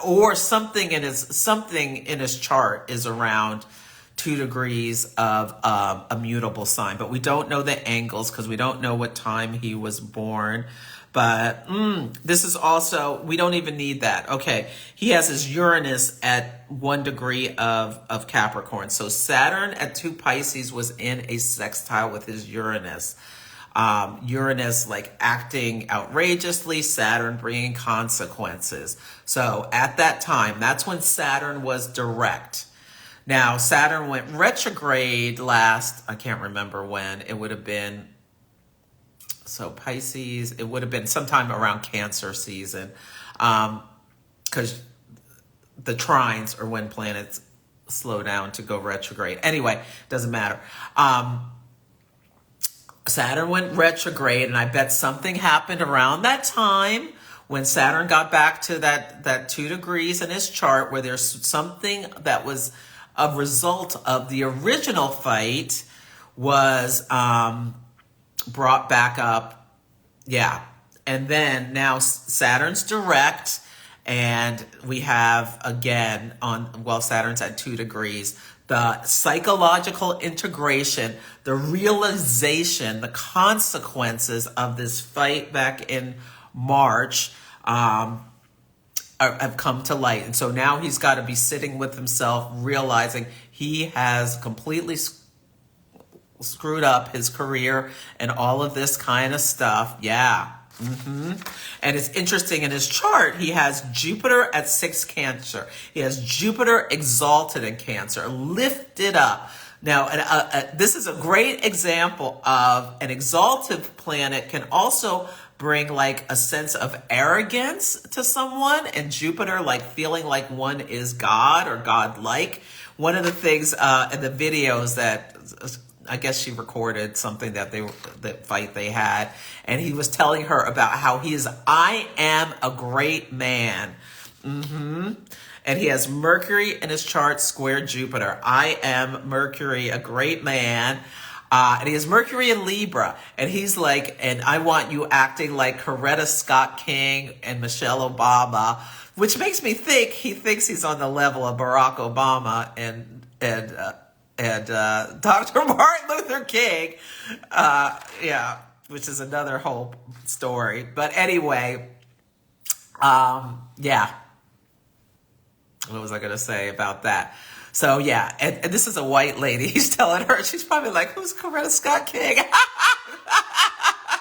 Or something in his chart is around 2 degrees of a mutable sign. But we don't know the angles because we don't know what time he was born. But this is also, we don't even need that. Okay, he has his Uranus at 1 degree of Capricorn. So Saturn at 2 Pisces was in a sextile with his Uranus. Uranus like acting outrageously, Saturn bringing consequences. So at that time, that's when Saturn was direct. Now, Saturn went retrograde I can't remember when. It would have been, so Pisces, it would have been sometime around Cancer season. Because the trines are when planets slow down to go retrograde. Anyway, doesn't matter. Saturn went retrograde, and I bet something happened around that time when Saturn got back to that 2 degrees in his chart, where there's something that was a result of the original fight was brought back up. Yeah. And then now Saturn's direct, and we have again Saturn's at 2 degrees, the psychological integration, the realization, the consequences of this fight back in March have come to light. And so now he's got to be sitting with himself, realizing he has completely screwed up his career and all of this kind of stuff. Yeah. And it's interesting, in his chart, he has Jupiter at 6 Cancer. He has Jupiter exalted in Cancer, lifted up. Now, this is a great example of an exalted planet can also bring like a sense of arrogance to someone, and Jupiter like feeling like one is God or God-like. One of the things in the videos that I guess she recorded something that fight they had, and he was telling her about how I am a great man. And he has Mercury in his chart square Jupiter. I am Mercury, a great man. And he has Mercury in Libra. And he's like, and I want you acting like Coretta Scott King and Michelle Obama, which makes me think he thinks he's on the level of Barack Obama and Dr. Martin Luther King. Which is another whole story. But anyway, yeah. What was I going to say about that? So yeah, and this is a white lady. He's telling her, she's probably like, who's Coretta Scott King? I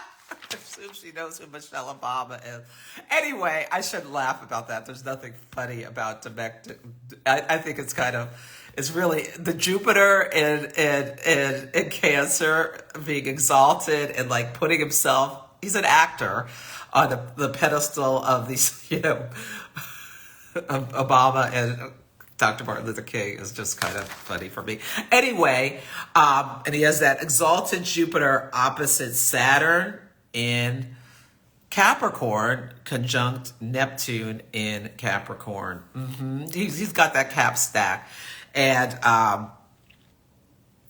assume she knows who Michelle Obama is. Anyway, I shouldn't laugh about that. There's nothing funny about domestic. I think it's kind of, it's really the Jupiter in Cancer being exalted and like putting himself, he's an actor on the pedestal of these, of Obama and Dr. Martin Luther King is just kind of funny for me. Anyway, and he has that exalted Jupiter opposite Saturn in Capricorn, conjunct Neptune in Capricorn. He's got that cap stack. And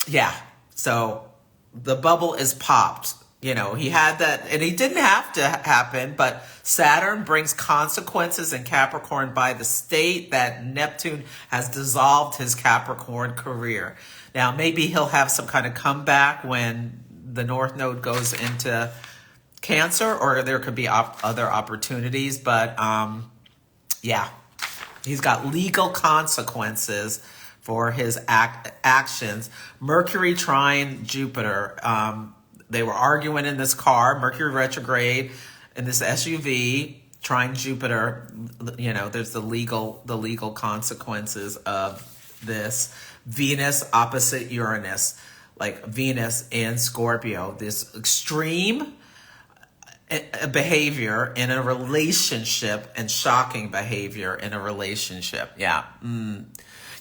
yeah, so the bubble is popped. He had that, and he didn't have to happen, but Saturn brings consequences in Capricorn by the state that Neptune has dissolved his Capricorn career. Now, maybe he'll have some kind of comeback when the North Node goes into Cancer, or there could be other opportunities, but yeah, he's got legal consequences for his actions. Mercury trine Jupiter. They were arguing in this car, Mercury retrograde, in this SUV, trine Jupiter. There's the legal consequences of this. Venus opposite Uranus, like Venus in Scorpio. This extreme behavior in a relationship and shocking behavior in a relationship. Yeah.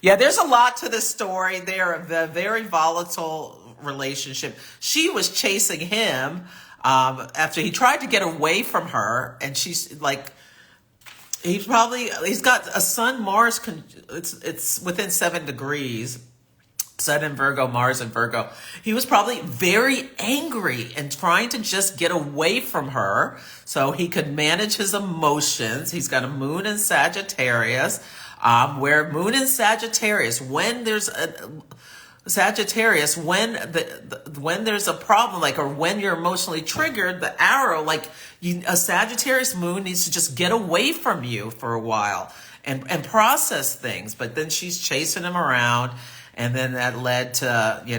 Yeah, there's a lot to this story. They're a very volatile relationship. She was chasing him after he tried to get away from her, and she's like, he's got a Sun Mars. It's within 7 degrees. Sun in Virgo, Mars in Virgo. He was probably very angry and trying to just get away from her so he could manage his emotions. He's got a moon in Sagittarius, where moon in Sagittarius, when there's a Sagittarius, when there's a problem, like, or when you're emotionally triggered, the arrow, like, a Sagittarius moon needs to just get away from you for a while and process things. But then she's chasing him around, and then that led to the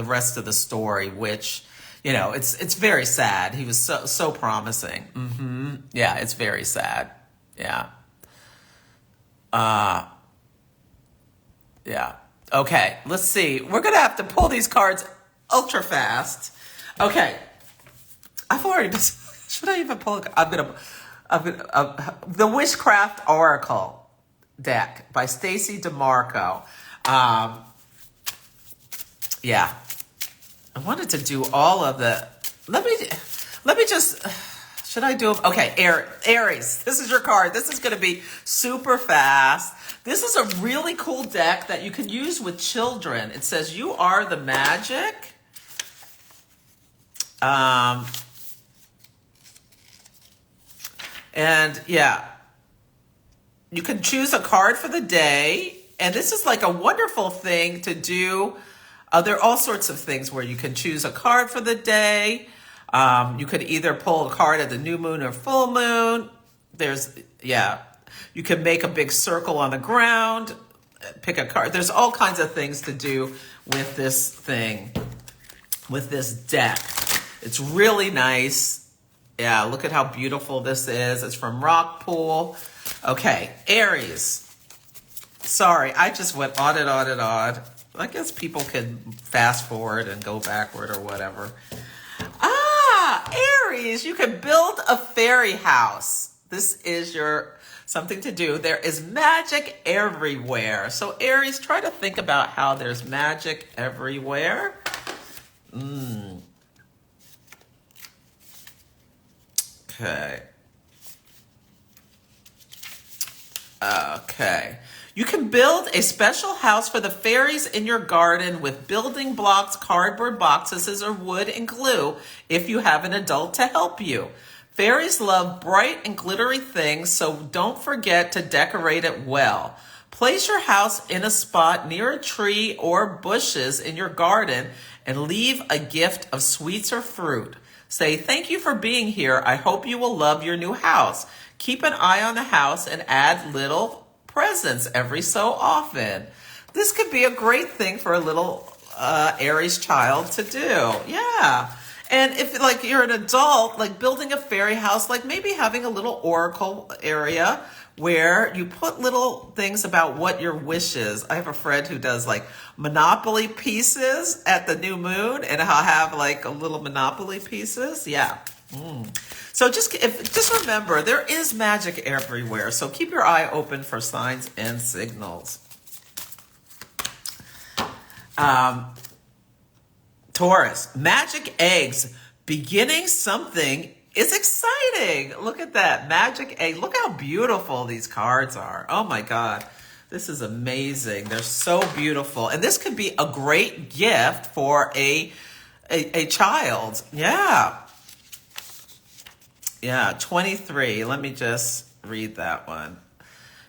rest of the story, which it's very sad. He was so promising. Yeah, it's very sad. Yeah. Yeah. Okay, let's see. We're going to have to pull these cards ultra fast. Okay. I've already been, should I even pull? The Witchcraft Oracle deck by Stacey DeMarco. Yeah. I wanted to do all of the, let me just, should I do them? Okay, Aries, this is your card. This is going to be super fast. This is a really cool deck that you can use with children. It says, you are the magic. And yeah, you can choose a card for the day. And this is like a wonderful thing to do. There are all sorts of things where you can choose a card for the day. You could either pull a card at the new moon or full moon. You can make a big circle on the ground, pick a card. There's all kinds of things to do with this thing, with this deck. It's really nice. Yeah, look at how beautiful this is. It's from Rockpool. Okay, Aries. Sorry, I just went on and on and on. I guess people can fast forward and go backward or whatever. Aries, you can build a fairy house. This is your something to do. There is magic everywhere. So Aries, try to think about how there's magic everywhere. Okay. Okay. You can build a special house for the fairies in your garden with building blocks, cardboard boxes, or wood and glue if you have an adult to help you. Fairies love bright and glittery things, so don't forget to decorate it well. Place your house in a spot near a tree or bushes in your garden and leave a gift of sweets or fruit. Say, thank you for being here. I hope you will love your new house. Keep an eye on the house and add little presents every so often. This could be a great thing for a little Aries child to do. Yeah. And if like you're an adult, like building a fairy house, like maybe having a little oracle area where you put little things about what your wish is. I have a friend who does like Monopoly pieces at the new moon, and I'll have like a little Monopoly pieces. Yeah. So just remember, there is magic everywhere. So keep your eye open for signs and signals. Taurus, magic eggs, beginning something is exciting. Look at that, magic egg. Look how beautiful these cards are. Oh my God, this is amazing. They're so beautiful. And this could be a great gift for a child. Yeah. Yeah, 23. Let me just read that one.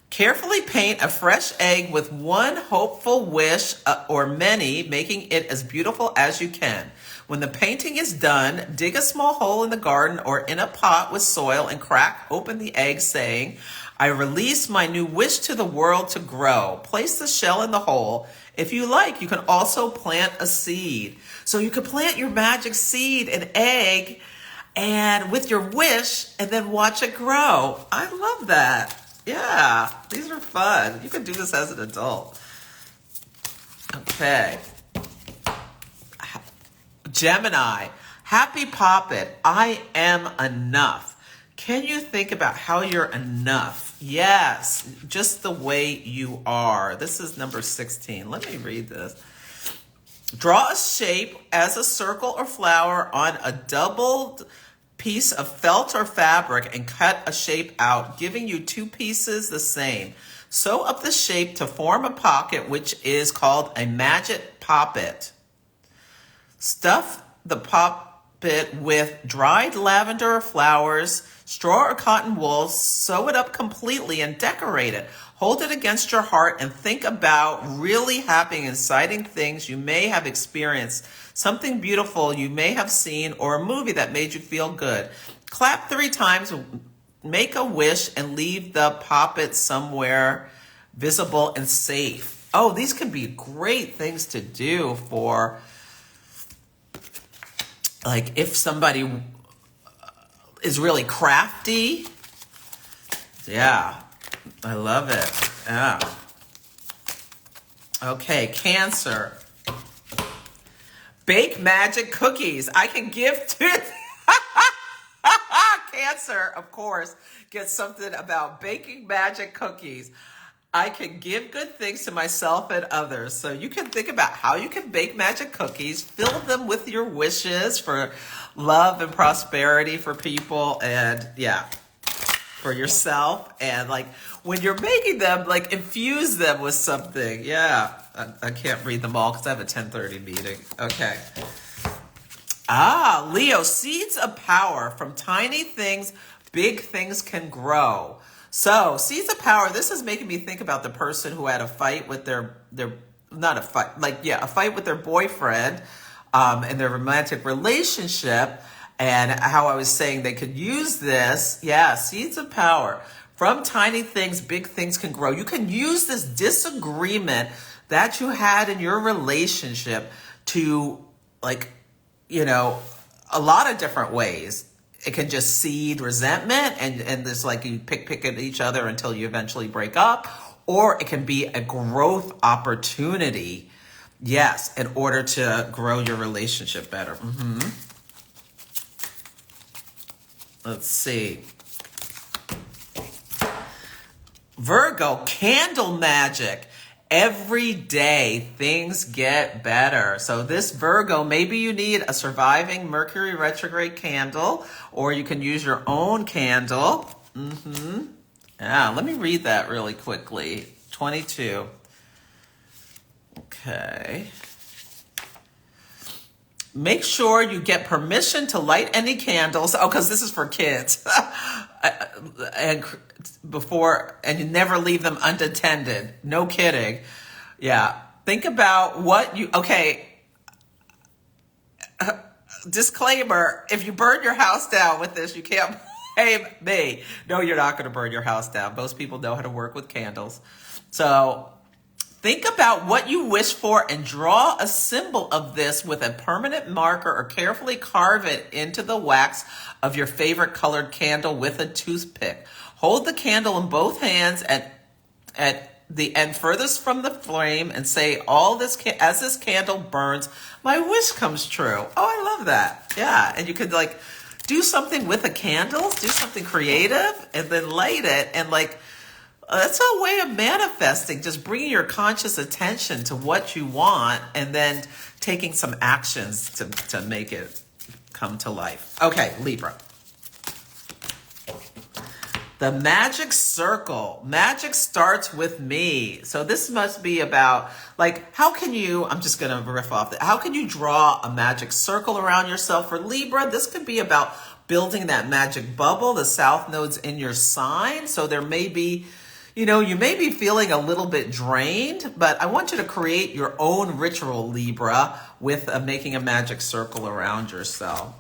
Carefully paint a fresh egg with one hopeful wish or many, making it as beautiful as you can. When the painting is done, dig a small hole in the garden or in a pot with soil and crack open the egg, saying, I release my new wish to the world to grow. Place the shell in the hole. If you like, you can also plant a seed. So you could plant your magic seed, an egg, and with your wish, and then watch it grow. I love that. Yeah, these are fun. You can do this as an adult. Okay. Gemini, happy poppet. I am enough. Can you think about how you're enough? Yes, just the way you are. This is number 16. Let me read this. Draw a shape as a circle or flower on a doubled piece of felt or fabric and cut a shape out, giving you two pieces the same. Sew up the shape to form a pocket, which is called a magic poppet. Stuff the poppet with dried lavender or flowers, straw or cotton wool, sew it up completely and decorate it. Hold it against your heart and think about really happy and exciting things you may have experienced, something beautiful you may have seen, or a movie that made you feel good. Clap 3 times, make a wish, and leave the poppet somewhere visible and safe. Oh, these could be great things to do for, like, if somebody is really crafty. Yeah, I love it. Yeah. Okay, Cancer. Bake magic cookies. I can give to Cancer, of course, get something about baking magic cookies. I can give good things to myself and others. So you can think about how you can bake magic cookies, fill them with your wishes for love and prosperity for people, and yeah, for yourself. And like when you're making them, like infuse them with something. Yeah, I can't read them all because I have a 10:30 meeting. Okay. Leo, seeds of power. From tiny things, big things can grow. So, seeds of power, this is making me think about the person who had a fight with a fight with their boyfriend in their romantic relationship, and how I was saying they could use this. Yeah, seeds of power. From tiny things, big things can grow. You can use this disagreement that you had in your relationship to, like, you know, a lot of different ways. It can just seed resentment and there's like you pick at each other until you eventually break up, or it can be a growth opportunity, yes, in order to grow your relationship better. Let's see. Virgo, candle magic. Every day things get better. So this Virgo, maybe you need a surviving Mercury retrograde candle, or you can use your own candle. Yeah, let me read that really quickly. 22. Okay. Make sure you get permission to light any candles. Oh, because this is for kids. and you never leave them unattended. No kidding. Yeah. Think about disclaimer, if you burn your house down with this, you can't Hey, me. No, you're not going to burn your house down. Most people know how to work with candles. So think about what you wish for and draw a symbol of this with a permanent marker or carefully carve it into the wax of your favorite colored candle with a toothpick. Hold the candle in both hands at the end furthest from the flame and say, all this as this candle burns, my wish comes true. Oh, I love that. Yeah. And you could like do something with a candle, do something creative, and then light it. And like, that's a way of manifesting, just bringing your conscious attention to what you want and then taking some actions to make it come to life. Okay, Libra. The magic circle. Magic starts with me. So this must be about, like, how can you, I'm just going to riff off that. How can you draw a magic circle around yourself? For Libra, this could be about building that magic bubble, the south node's in your sign. So there may be, you may be feeling a little bit drained, but I want you to create your own ritual, Libra, with making a magic circle around yourself.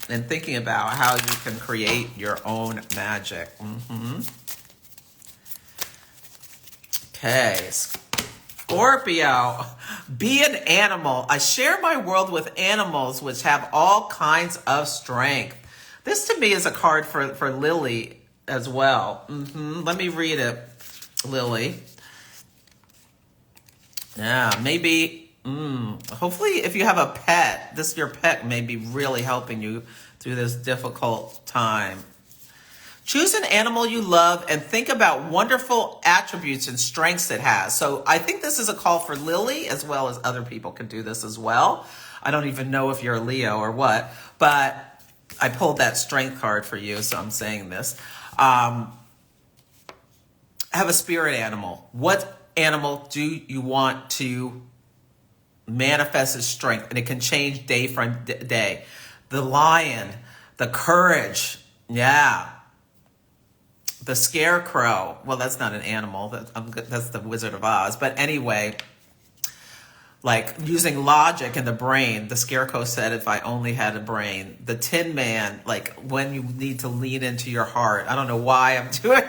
And thinking about how you can create your own magic. Okay, Scorpio, be an animal. I share my world with animals which have all kinds of strength. This to me is a card for Lily as well. Let me read it, Lily. Yeah, maybe, hopefully if you have a pet, your pet may be really helping you through this difficult time. Choose an animal you love and think about wonderful attributes and strengths it has. So I think this is a call for Lily, as well as other people can do this as well. I don't even know if you're a Leo or what, but I pulled that strength card for you, so I'm saying this. Have a spirit animal. What animal do you want to manifest as strength? And it can change day from day. The lion, the courage, yeah. The scarecrow. Well, that's not an animal. That's the Wizard of Oz. But anyway, like using logic in the brain. The scarecrow said, if I only had a brain. The Tin Man, like when you need to lean into your heart. I don't know why I'm doing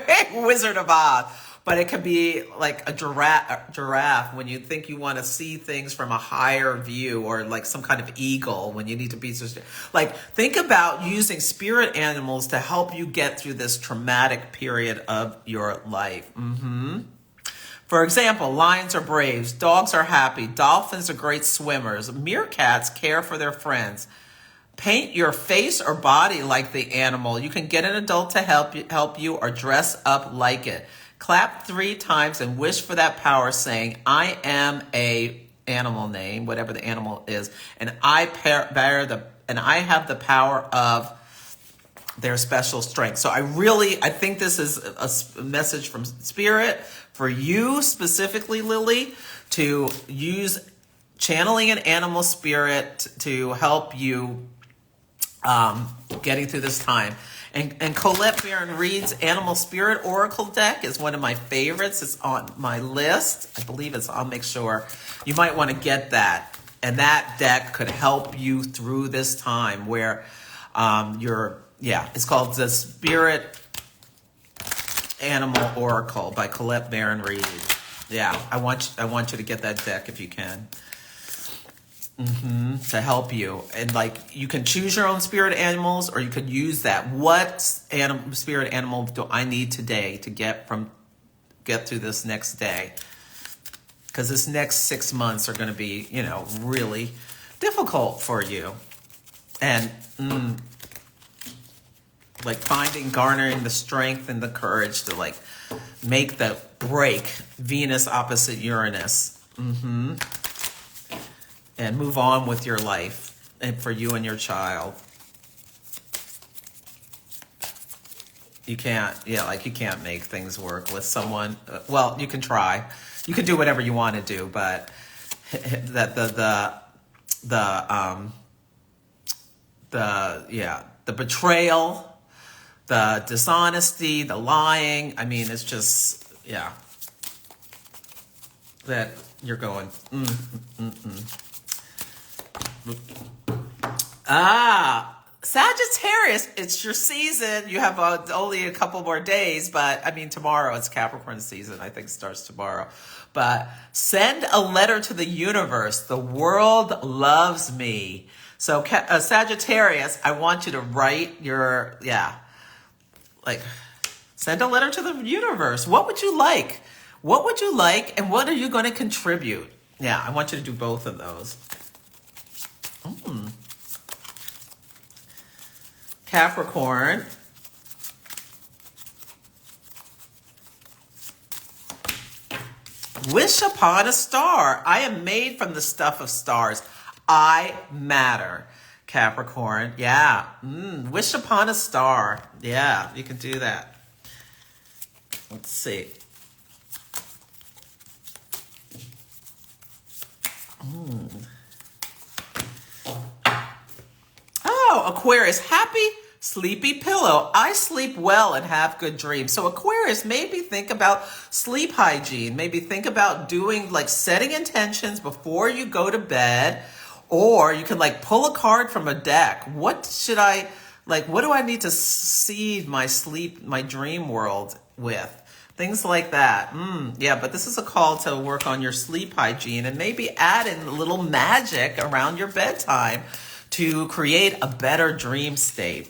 Wizard of Oz. But it could be like a giraffe when you think you want to see things from a higher view, or like some kind of eagle when you need to be like, think about using spirit animals to help you get through this traumatic period of your life. For example, lions are braves, dogs are happy, dolphins are great swimmers, meerkats care for their friends. Paint your face or body like the animal. You can get an adult to help you or dress up like it. Clap 3 times and wish for that power, saying, I am a animal name, whatever the animal is, and I have the power of their special strength. So I think this is a message from Spirit for you specifically, Lily, to use channeling an animal spirit to help you getting through this time. And Colette Baron Reed's Animal Spirit Oracle deck is one of my favorites. It's on my list. I believe I'll make sure. You might want to get that. And that deck could help you through this time where it's called the Spirit Animal Oracle by Colette Baron Reed. Yeah, I want you to get that deck if you can. To help you. And like, you can choose your own spirit animals, or you could use that. What spirit animal do I need today to get through this next day? Because this next 6 months are going to be, really difficult for you. And garnering the strength and the courage to like make the break, Venus opposite Uranus. And move on with your life, and for you and your child. You can't make things work with someone. Well, you can try. You can do whatever you want to do, but the betrayal, the dishonesty, the lying. I mean, it's just, that you're going, Sagittarius, it's your season. You have only a couple more days, but I mean, tomorrow it's Capricorn season. I think it starts tomorrow. But send a letter to the universe. The world loves me. So, Sagittarius, I want you to write your, like, send a letter to the universe. What would you like? What would you like, and what are you going to contribute? Yeah, I want you to do both of those. Capricorn. Wish upon a star. I am made from the stuff of stars. I matter. Capricorn. Yeah. Wish upon a star. Yeah, you can do that. Let's see. Oh, Aquarius, happy sleepy pillow. I sleep well and have good dreams. So Aquarius, maybe think about sleep hygiene. Maybe think about doing, like, setting intentions before you go to bed. Or you can, like, pull a card from a deck. What do I need to seed my dream world with? Things like that. Yeah, but this is a call to work on your sleep hygiene and maybe add in a little magic around your bedtime to create a better dream state.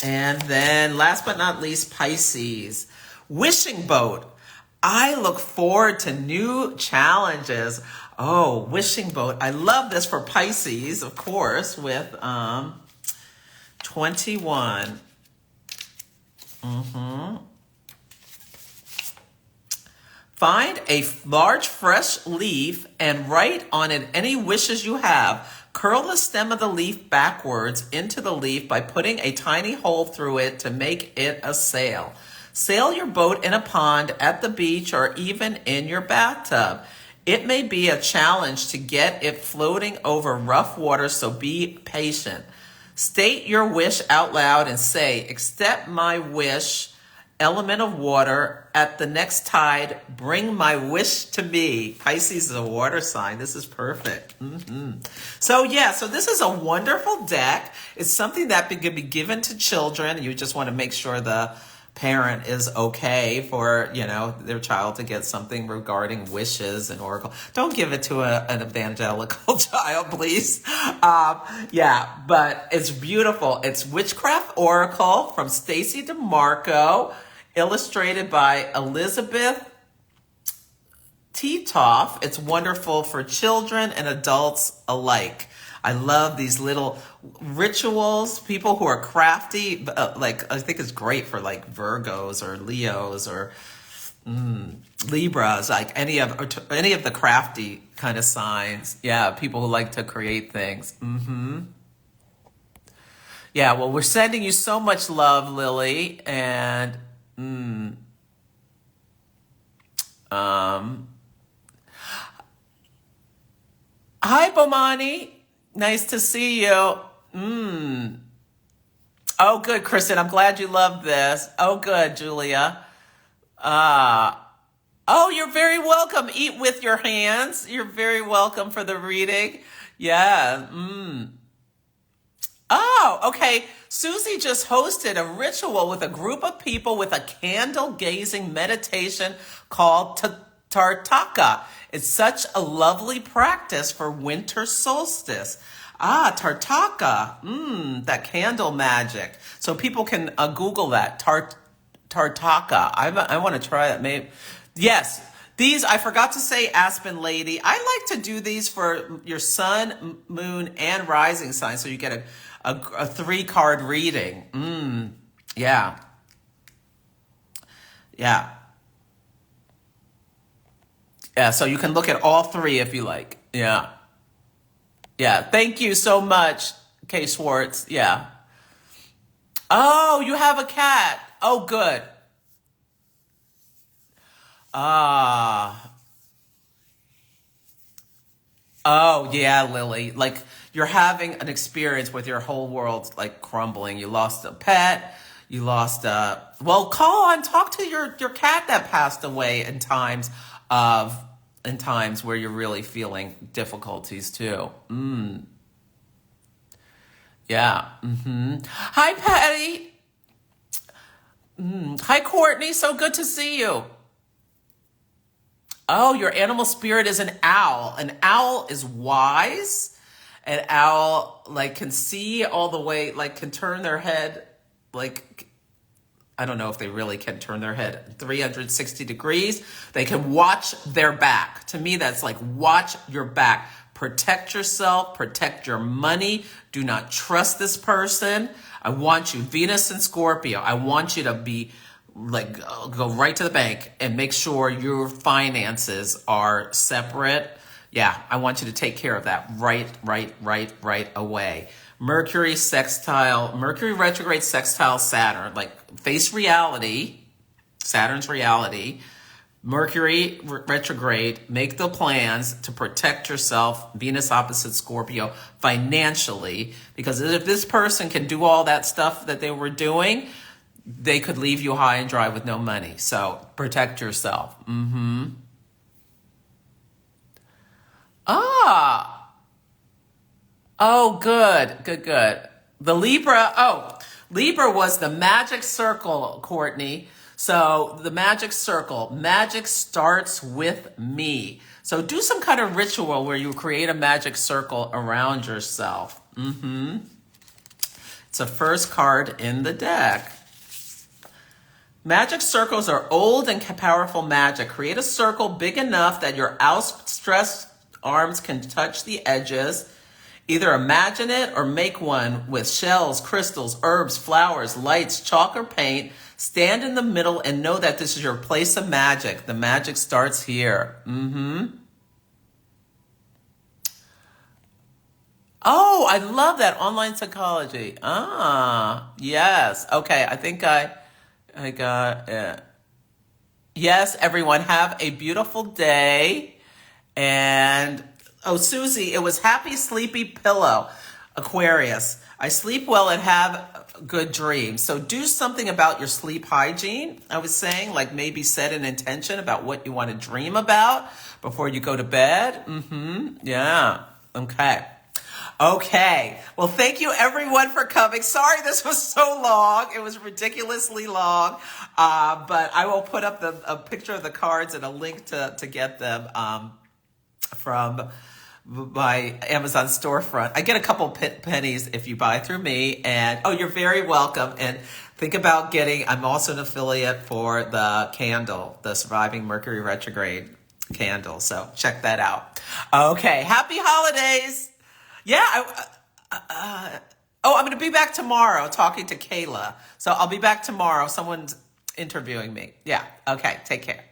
And then last but not least, Pisces. Wishing boat. I look forward to new challenges. Oh, wishing boat. I love this for Pisces, of course, with 21. Find a large fresh leaf and write on it any wishes you have. Curl the stem of the leaf backwards into the leaf by putting a tiny hole through it to make it a sail. Sail your boat in a pond, at the beach, or even in your bathtub. It may be a challenge to get it floating over rough water, so be patient. State your wish out loud and say, accept my wish, element of water, at the next tide, bring my wish to me. Pisces is a water sign. This is perfect. So this is a wonderful deck. It's something that could be given to children. You just want to make sure the parent is okay for, their child to get something regarding wishes and oracle. Don't give it to an evangelical child, please. But it's beautiful. It's Witchcraft Oracle from Stacy DeMarco, illustrated by Elizabeth Titoff. It's wonderful for children and adults alike. I love these little rituals. People who are crafty, I think it's great for like Virgos or Leos or Libras, like any of the crafty kind of signs. Yeah, people who like to create things. Yeah, well, we're sending you so much love, Lily, and hi, Bomani. Nice to see you. Oh, good, Kristen. I'm glad you love this. Oh, good, Julia. Oh, you're very welcome. Eat with your hands. You're very welcome for the reading. Yeah. Oh, okay. Susie just hosted a ritual with a group of people with a candle-gazing meditation called Tartaka. It's such a lovely practice for winter solstice. Tartaka. That candle magic. So people can Google that. Tartaka. I want to try that. Maybe. Yes. These, I forgot to say, Aspen Lady. I like to do these for your sun, moon, and rising sign. So you get a 3-card reading. Yeah. Yeah. Yeah, so you can look at all 3 if you like. Yeah. Yeah, thank you so much, Kay Schwartz. Yeah. Oh, you have a cat. Oh, good. Oh, yeah, Lily. Like, you're having an experience with your whole world, like, crumbling. You lost a pet. You lost well, talk to your cat that passed away in times where you're really feeling difficulties too. Yeah. Hi, Patty. Hi, Courtney. So good to see you. Oh, your animal spirit is an owl. An owl is wise. An owl like can see all the way, like can turn their head, like I don't know if they really can turn their head 360 degrees. They can watch their back. To me, that's like watch your back. Protect yourself, protect your money. Do not trust this person. I want you, Venus and Scorpio, I want you to be like, go right to the bank and make sure your finances are separate. Yeah, I want you to take care of that right away. Mercury retrograde sextile Saturn, like face reality, Saturn's reality. Mercury retrograde, make the plans to protect yourself, Venus opposite Scorpio, financially, because if this person can do all that stuff that they were doing, they could leave you high and dry with no money. So protect yourself. Ah. Oh, good. The Libra was the magic circle, Courtney. So the magic circle, magic starts with me. So do some kind of ritual where you create a magic circle around yourself. It's the first card in the deck. Magic circles are old and powerful magic. Create a circle big enough that your outstretched arms can touch the edges. Either imagine it or make one with shells, crystals, herbs, flowers, lights, chalk, or paint. Stand in the middle and know that this is your place of magic. The magic starts here. Oh, I love that. Online psychology. Ah, yes. Okay, I think I got it. Yes, everyone, have a beautiful day. And, oh, Susie, it was happy, sleepy pillow, Aquarius. I sleep well and have good dreams. So do something about your sleep hygiene. I was saying, like maybe set an intention about what you want to dream about before you go to bed. Yeah. Okay. Well, thank you everyone for coming. Sorry this was so long. It was ridiculously long. But I will put up a picture of the cards and a link to get them from my Amazon storefront. I get a couple pennies if you buy through me. And you're very welcome. And think about I'm also an affiliate for the candle, the Surviving Mercury Retrograde candle. So check that out. Okay. Happy holidays. Yeah. I'm going to be back tomorrow talking to Kayla. So I'll be back tomorrow. Someone's interviewing me. Yeah. Okay. Take care.